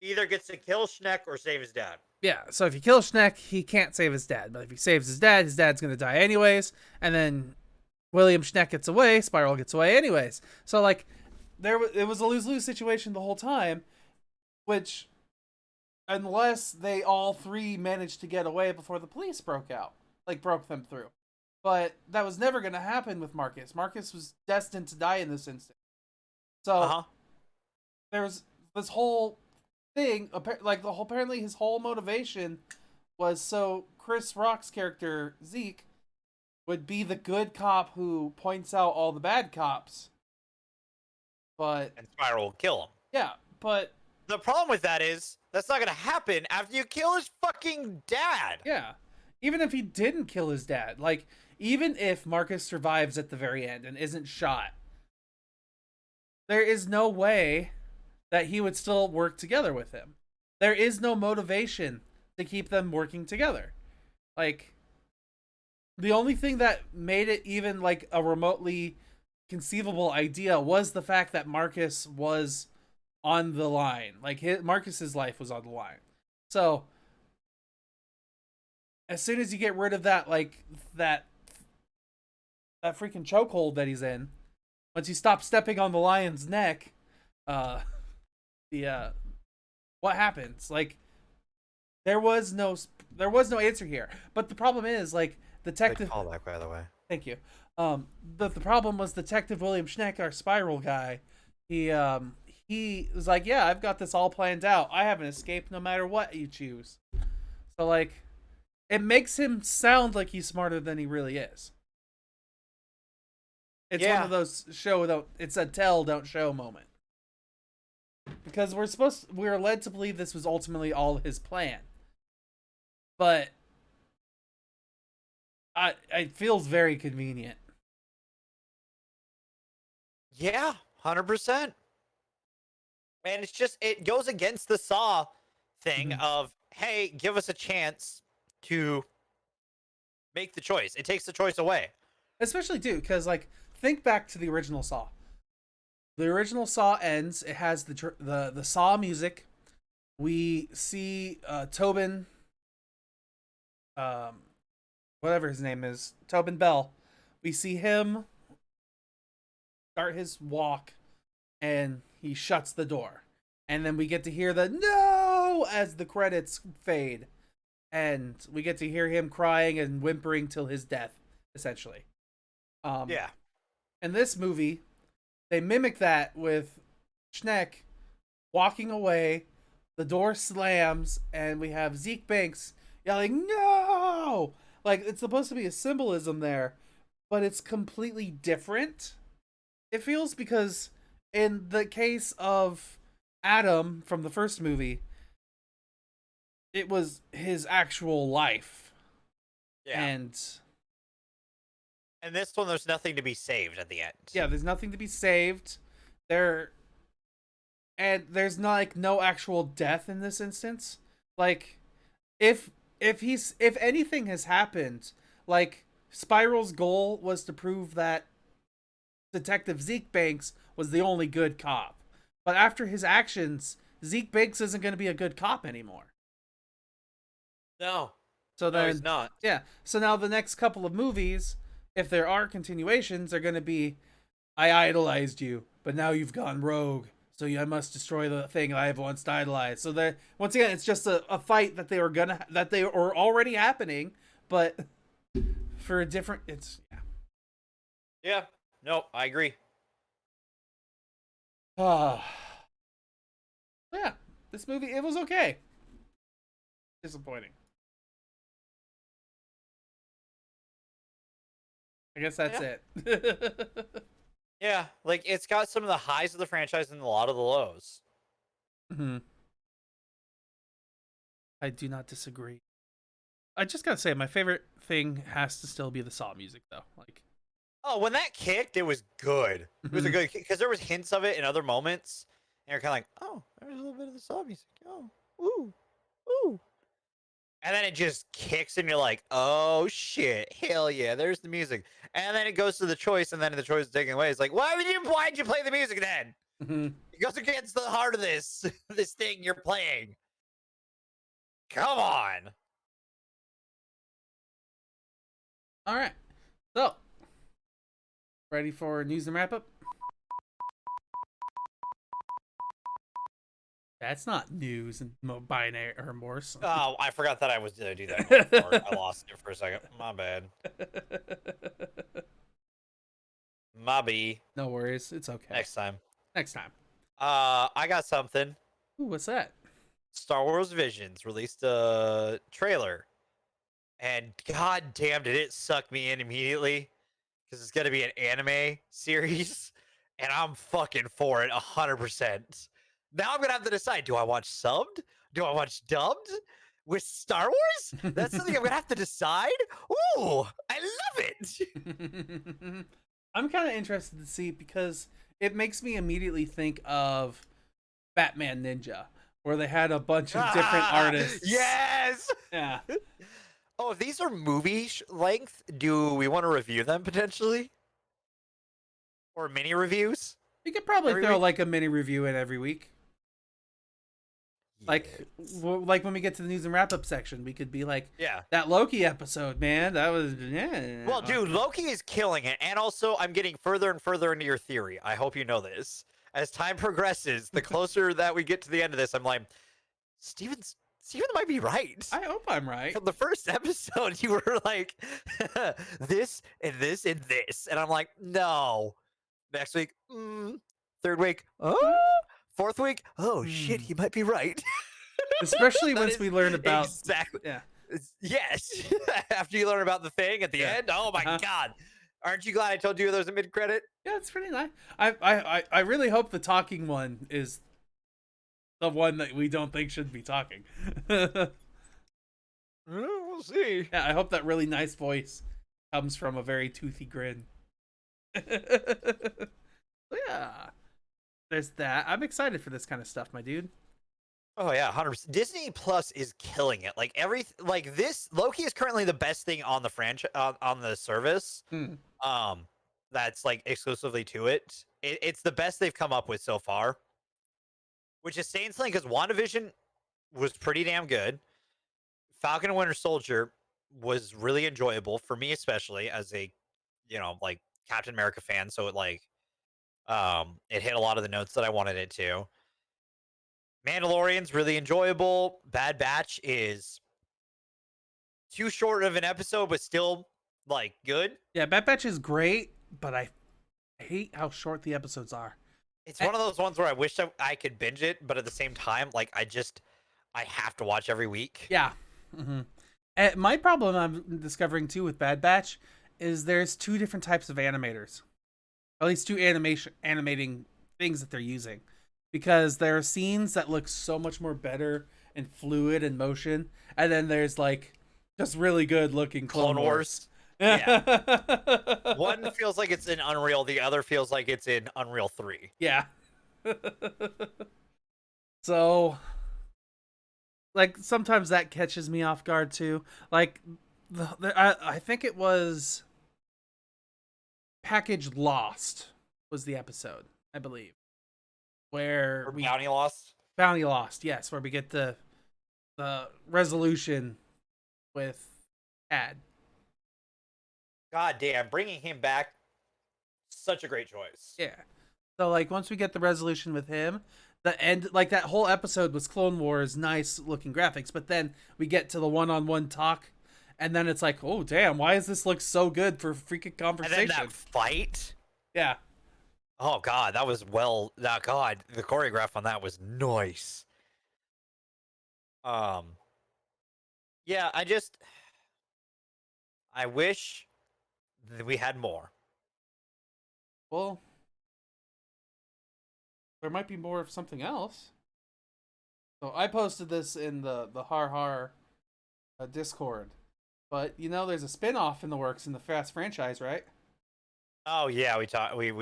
either gets to kill Schneck or save his dad. Yeah, so if he kills Schneck, he can't save his dad. But if he saves his dad's going to die anyways. And then William Schneck gets away, Spiral gets away anyways. So, it was a lose-lose situation the whole time, which, unless they all three managed to get away before the police broke them through. But that was never going to happen with Marcus. Marcus was destined to die in this instant. So, there was this whole thing, apparently his whole motivation was so Chris Rock's character, Zeke, would be the good cop who points out all the bad cops. And Spiral will kill him. Yeah, but the problem with that is, that's not going to happen after you kill his fucking dad. Yeah. Even if he didn't kill his dad. Even if Marcus survives at the very end and isn't shot, there is no way that he would still work together with him. There is no motivation to keep them working together. The only thing that made it even a remotely conceivable idea was the fact that Marcus was on the line. Marcus's life was on the line. So as soon as you get rid of that freaking chokehold that he's in, once you stop stepping on the lion's neck, what happens? There was no answer here. But the problem is, Detective. Good callback, by the way. Thank you. The problem was Detective William Schneck, our Spiral guy. He was like, yeah, I've got this all planned out. I have an escape no matter what you choose. So it makes him sound like he's smarter than he really is. It's one of those it's a tell, don't show moment. Because we're led to believe this was ultimately all his plan. but it feels very convenient. Yeah, 100%. And it's just, it goes against the Saw thing of, hey, give us a chance to make the choice. It takes the choice away. Especially too, because like think back to the original Saw. The original Saw ends. It has the Saw music. We see Tobin, whatever his name is, Tobin Bell. We see him start his walk, and he shuts the door, and then we get to hear the no as the credits fade, and we get to hear him crying and whimpering till his death, essentially. Yeah. In this movie, they mimic that with Schneck walking away, the door slams, and we have Zeke Banks yelling, no! Like, it's supposed to be a symbolism there, but it's completely different. It feels because in the case of Adam from the first movie, it was his actual life. Yeah. And this one, there's nothing to be saved at the end. yeah, there's nothing to be saved. There's not like no actual death in this instance. Like if anything has happened, like Spiral's goal was to prove that Detective Zeke Banks was the only good cop. But after his actions, Zeke Banks isn't going to be a good cop anymore. No. So then, no, he's not. Yeah. So now the next couple of movies, if there are continuations, are going to be, I idolized you, but now you've gone rogue. So I must destroy the thing I have once idolized. So that once again, it's just a fight that they were already happening, but for a different. It's yeah. Yeah. No, I agree. Yeah, this movie, it was okay. Disappointing. I guess that's it. Yeah, like it's got some of the highs of the franchise and a lot of the lows. I do not disagree. I just gotta say, my favorite thing has to still be the Saw music, though. Like, oh, when that kicked, it was good. It was a good because there was hints of it in other moments, and you're kind of like, oh, there's a little bit of the Saw music. Oh, ooh, ooh. And then it just kicks, and you're like, oh shit, hell yeah, there's the music. And then it goes to the choice, and then the choice is taken away. It's like, why'd you play the music then? It goes against the heart of this thing you're playing. Come on. All right, so ready for news and wrap up? That's not news and binary or Morse. Oh, I forgot that I was going to do that before. I lost it for a second. My bad. My B. No worries, it's okay. Next time. I got something. Ooh, what's that? Star Wars Visions released a trailer, and god damn did it suck me in immediately, because it's gonna be an anime series, and I'm fucking for it 100%. Now I'm gonna have to decide: do I watch subbed? Do I watch dubbed? With Star Wars? That's something I'm gonna have to decide. Ooh, I love it. I'm kind of interested to see, because it makes me immediately think of Batman Ninja, where they had a bunch of different artists. Yes. Yeah. Oh, if these are movie length, do we want to review them potentially? Or mini reviews? We could probably Every throw week? like a mini review in every week. Like, Yes. like when we get to the news and wrap up section, we could be like, Yeah. that Loki episode, man, that was yeah. Well, dude, Loki is killing it. And also, I'm getting further and further into your theory. I hope you know this. As time progresses, the closer that we get to the end of this, I'm like, Steven might be right. I hope I'm right. From the first episode, you were like, this and this and this. And I'm like, no. Next week, third week, oh, fourth week, oh shit, he might be right. Especially That once is we learn about exactly. yeah. Yes. After you learn about the thing at the end, oh my god. Aren't you glad I told you there was a mid credit? Yeah, it's pretty nice. I really hope the talking one is the one that we don't think should be talking. Ooh. We'll see. Yeah, I hope that really nice voice comes from a very toothy grin. Yeah, there's that. I'm excited for this kind of stuff, my dude. Oh yeah, 100%. Disney Plus is killing it. This Loki is currently the best thing on the franchise on the service. Hmm. That's like exclusively to it. It's the best they've come up with so far, which is saying something because WandaVision was pretty damn good. Falcon and Winter Soldier was really enjoyable for me, especially as a like Captain America fan. So it hit a lot of the notes that I wanted it to. Mandalorian's really enjoyable. Bad Batch is too short of an episode, but still like good. Yeah, Bad Batch is great, but I hate how short the episodes are. It's one of those ones where I wish I could binge it, but at the same time, like I have to watch every week. Yeah. Mm-hmm. My problem I'm discovering too with Bad Batch is there's two different types of animators, at least two animating things that they're using, because there are scenes that look so much more better and fluid in motion, and then there's like just really good looking Clone Wars. Yeah. One feels like it's in Unreal, the other feels like it's in Unreal 3. Yeah. So, like, sometimes that catches me off guard too. Like, I think it was Package Lost was the episode, I believe, where Or Bounty Lost. Bounty Lost, yes, where we get the resolution with Ad. God damn, bringing him back, such a great choice. Yeah. So, like, once we get the resolution with him, the end, like, that whole episode was Clone Wars, nice looking graphics, but then we get to the one-on-one talk, and then it's like, oh, damn, why does this look so good for freaking conversation? And then that fight. Yeah. Oh, God, that was God, the choreograph on that was nice. Yeah, I wish that we had more. Well, there might be more of something else. So I posted this in the Har Har Discord. But, there's a spin-off in the works in the Fast franchise, right? Oh, yeah, we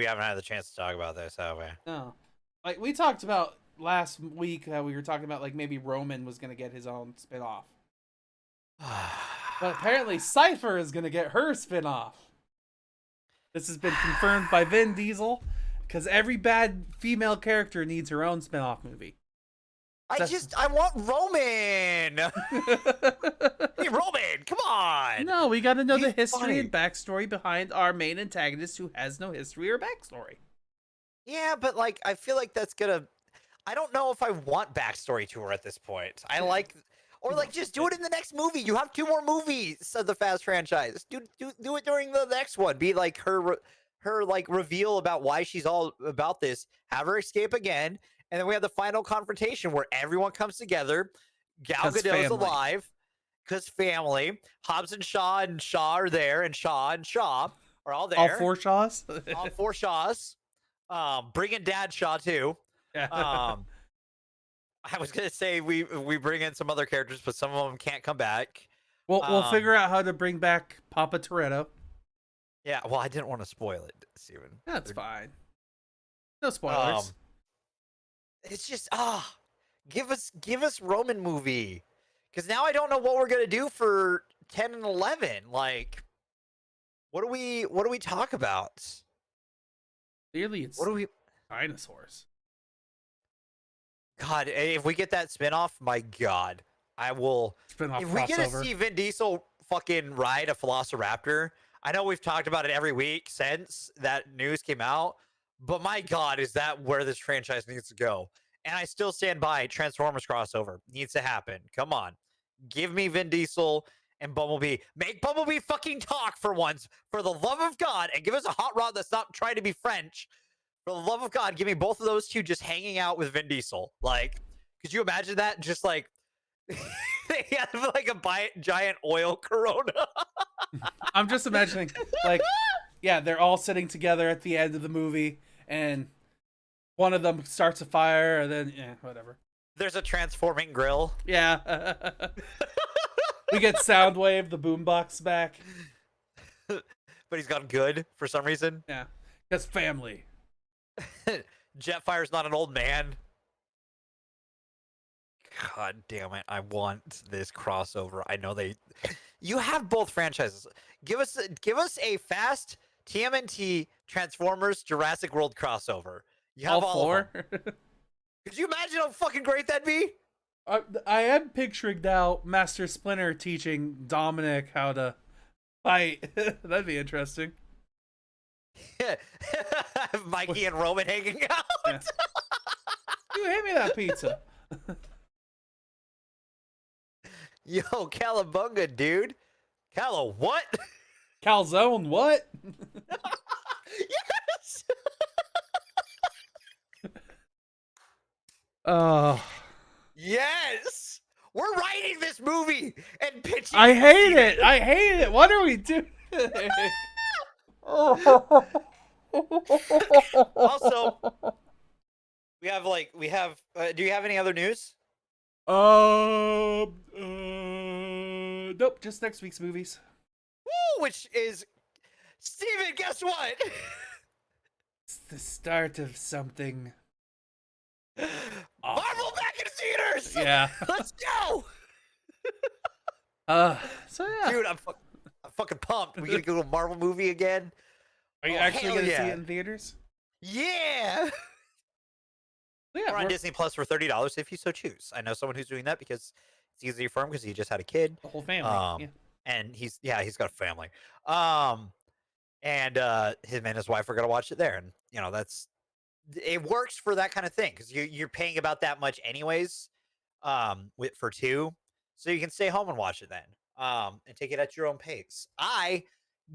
haven't had the chance to talk about this, have we? No. Like, we talked about last week that we were talking about, like, maybe Roman was going to get his own spin-off. But apparently Cypher is going to get her spin-off. This has been confirmed by Vin Diesel, because every bad female character needs her own spin-off movie. I want Roman! Hey, Roman, come on! No, we got to know the history funny. and backstory behind our main antagonist who has no history or backstory. Yeah, but, like, I feel like that's gonna... I don't know if I want backstory to her at this point. Or, like, just do it in the next movie. You have 2 more movies of the Fast franchise. Do it during the next one. Be, like, her like, reveal about why she's all about this. Have her escape again. And then we have the final confrontation where everyone comes together. Gal Gadot's alive. Because family. Hobbs and Shaw are there. And Shaw are all there. All 4 Shaws? All 4 Shaws. Bring in Dad Shaw, too. Yeah. I was gonna say we bring in some other characters, but some of them can't come back. We'll figure out how to bring back Papa Toretto. Yeah, well, I didn't want to spoil it, Steven. That's fine. No spoilers. It's just give us Roman movie, because now I don't know what we're gonna do for 10 and 11. Like, what do we talk about? Clearly, it's dinosaurs. God, if we get that spinoff, my God, I will. Spinoff If we get to crossover. see Vin Diesel fucking ride a Velociraptor, I know we've talked about it every week since that news came out, but my God, is that where this franchise needs to go? And I still stand by Transformers crossover needs to happen. Come on, give me Vin Diesel and Bumblebee. Make Bumblebee fucking talk for once, for the love of God, and give us a hot rod that's not trying to be French. For the love of God, give me both of those two just hanging out with Vin Diesel. Like, could you imagine that? Just like, they have like a giant oil corona. I'm just imagining, like, yeah, they're all sitting together at the end of the movie, and one of them starts a fire, and then, whatever. There's a transforming grill. Yeah. We get Soundwave, the boombox back. But he's gone good for some reason. Yeah, because family. Jetfire's not an old man. God damn it! I want this crossover. I know they. You have both franchises. Give us a fast TMNT Transformers Jurassic World crossover. You have all four. of them. Could you imagine how fucking great that'd be? I am picturing now Master Splinter teaching Dominic how to fight. That'd be interesting. Mikey and Roman hanging out. Yeah. You hand me that pizza. Yo, Calabunga, dude. Cala, what? Calzone, what? Yes. Oh. Yes. We're writing this movie and pitching. I hate it. I hate it. What are we doing? Also, we have do you have any other news? Nope, just next week's movies. Woo, which is Steven, guess what? It's the start of something. Marvel back in theaters. Yeah. Let's go. So yeah. Dude, I'm fucking pumped. We gonna go to a Marvel movie again? Are you Oh, actually hell gonna see yeah. it in theaters? Yeah. Yeah, We're on Disney Plus for $30 if you so choose. I know someone who's doing that because it's easier for him because he just had a kid. the whole family. Yeah. And he's got a family. And him and his wife are gonna watch it there, and it works for that kind of thing because you're paying about that much anyways, for two, so you can stay home and watch it then, and take it at your own pace. I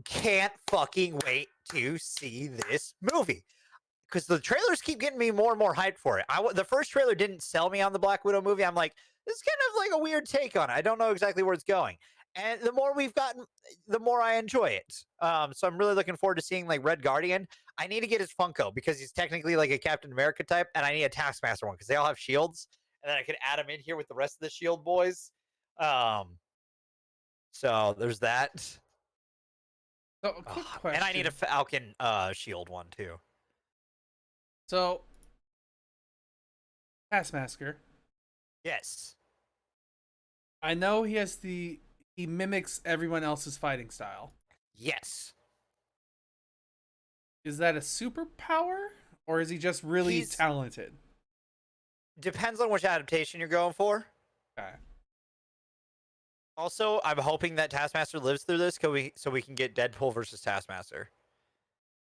can't fucking wait to see this movie because the trailers keep getting me more and more hyped for it. The first trailer didn't sell me on the Black Widow movie. I'm like, this is kind of like a weird take on it. I don't know exactly where it's going. And the more we've gotten, the more I enjoy it. So I'm really looking forward to seeing like Red Guardian. I need to get his Funko because he's technically like a Captain America type, and I need a Taskmaster one because they all have shields, and then I could add him in here with the rest of the Shield boys. So there's that. So a quick question. And I need a Falcon shield one too. So Taskmaster. Yes. I know he mimics everyone else's fighting style. Yes. Is that a superpower, or is he just really talented? Depends on which adaptation you're going for. Okay. Also, I'm hoping that Taskmaster lives through this so we can get Deadpool versus Taskmaster.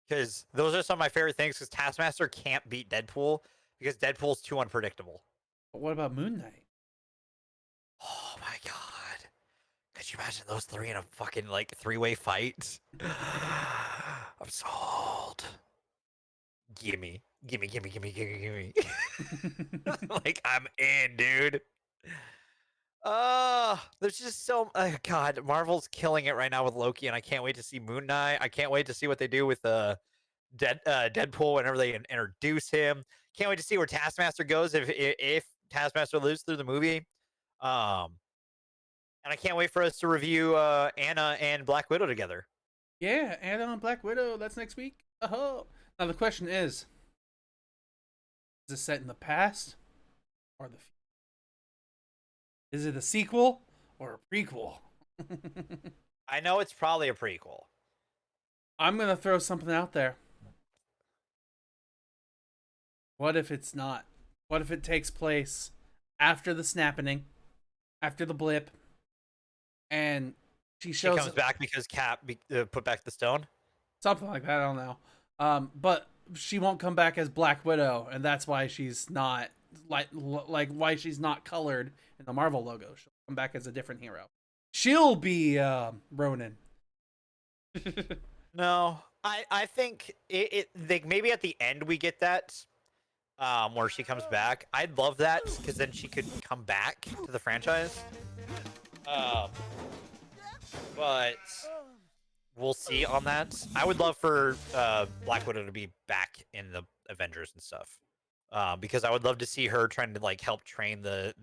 Because those are some of my favorite things, because Taskmaster can't beat Deadpool because Deadpool's too unpredictable. But what about Moon Knight? Oh my god. Could you imagine those three in a fucking like three-way fight? I'm sold. Gimme. Like, I'm in, dude. There's just god, Marvel's killing it right now with Loki, and I can't wait to see Moon Knight. I can't wait to see what they do with Deadpool whenever they introduce him. Can't wait to see where Taskmaster goes if Taskmaster lives through the movie. And I can't wait for us to review Anna and Black Widow together. Yeah, Anna and Black Widow. That's next week. Oh. Now the question is it set in the past or the future? Is it a sequel or a prequel? I know it's probably a prequel. I'm gonna throw something out there. What if it's not? What if it takes place after the snapping, after the blip, and she comes back because Cap put back the stone? Something like that, I don't know. But she won't come back as Black Widow, and that's why she's not like why she's not colored in the Marvel logo. She'll come back as a different hero. She'll be Ronin. No, I think maybe at the end we get that where she comes back. I'd love that because then she could come back to the franchise. But we'll see on that. I would love for Black Widow to be back in the Avengers and stuff. Because I would love to see her trying to like help train the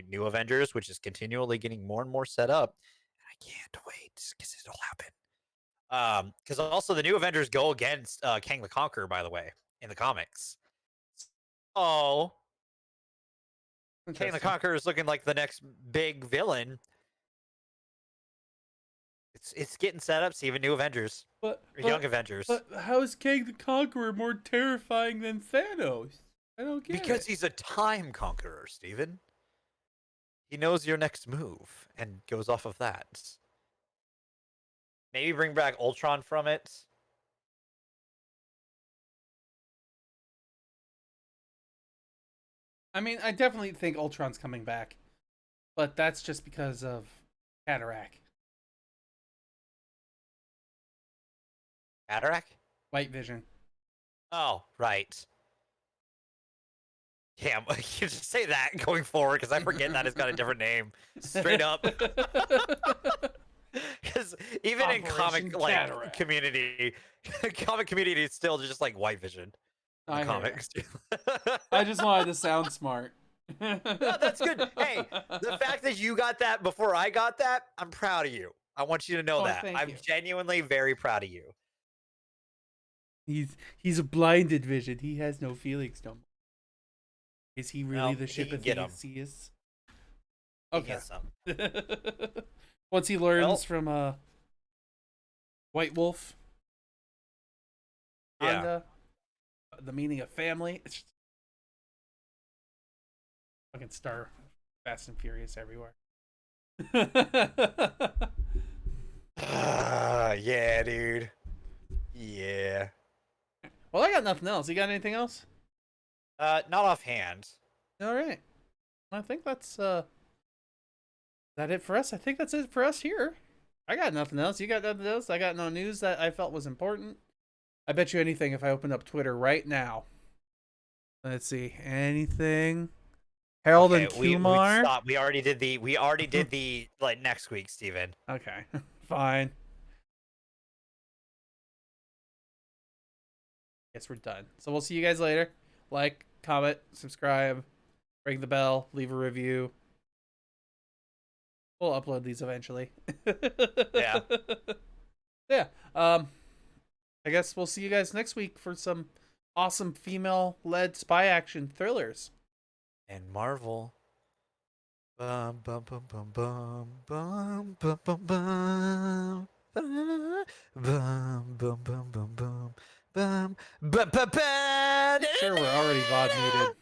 new Avengers, which is continually getting more and more set up. can't wait because it'll happen. Because also the new Avengers go against Kang the Conqueror, by the way, in the comics. Oh, Kang the Interesting. Conqueror is looking like the next big villain. It's getting set up, Steven. New Avengers, or Young Avengers. But how is Kang the Conqueror more terrifying than Thanos? I don't get Because it. he's a time conqueror, Steven. He knows your next move and goes off of that. Maybe bring back Ultron from it. I mean, I definitely think Ultron's coming back, but that's just because of Cataract, Cataract? White Vision. Oh, right. Yeah, you just say that going forward because I forget that it's got a different name. Straight up. Because even in Operation comic Cataract. community, comic community is still just like White Vision. In I the hear ya. comics. I just wanted to sound smart. No, that's good. Hey, the fact that you got that before I got that, I'm proud of you. I want you to know Oh, that. thank I'm you. genuinely very proud of you. He's a blinded Vision. He has no feelings no more. Is he really No, the he ship can of get 'em. he is? He Okay. gets some. Once he learns Well- from White Wolf, Yeah. Honda, the meaning of family. It's just fucking star Fast and Furious everywhere. Yeah, dude. Yeah. Well, I got nothing else. You got anything else? Not offhand. All right. I think that's that it for us. I think that's it for us here. I got nothing else. You got nothing else? I got no news that I felt was important. I bet you anything if I open up Twitter right now. Let's see. Anything? Harold and Kumar? Stop. We already did the like next week, Steven. Okay. Fine. Guess we're done. So we'll see you guys later. Like, comment, subscribe, ring the bell, leave a review. We'll upload these eventually. Yeah. Yeah. I guess we'll see you guys next week for some awesome female-led spy action thrillers. And Marvel. Bum bum bum bum bum bum bum bum bum. Bum bum bum bum bum bum bum bum bum. Sure, we're already VOD muted.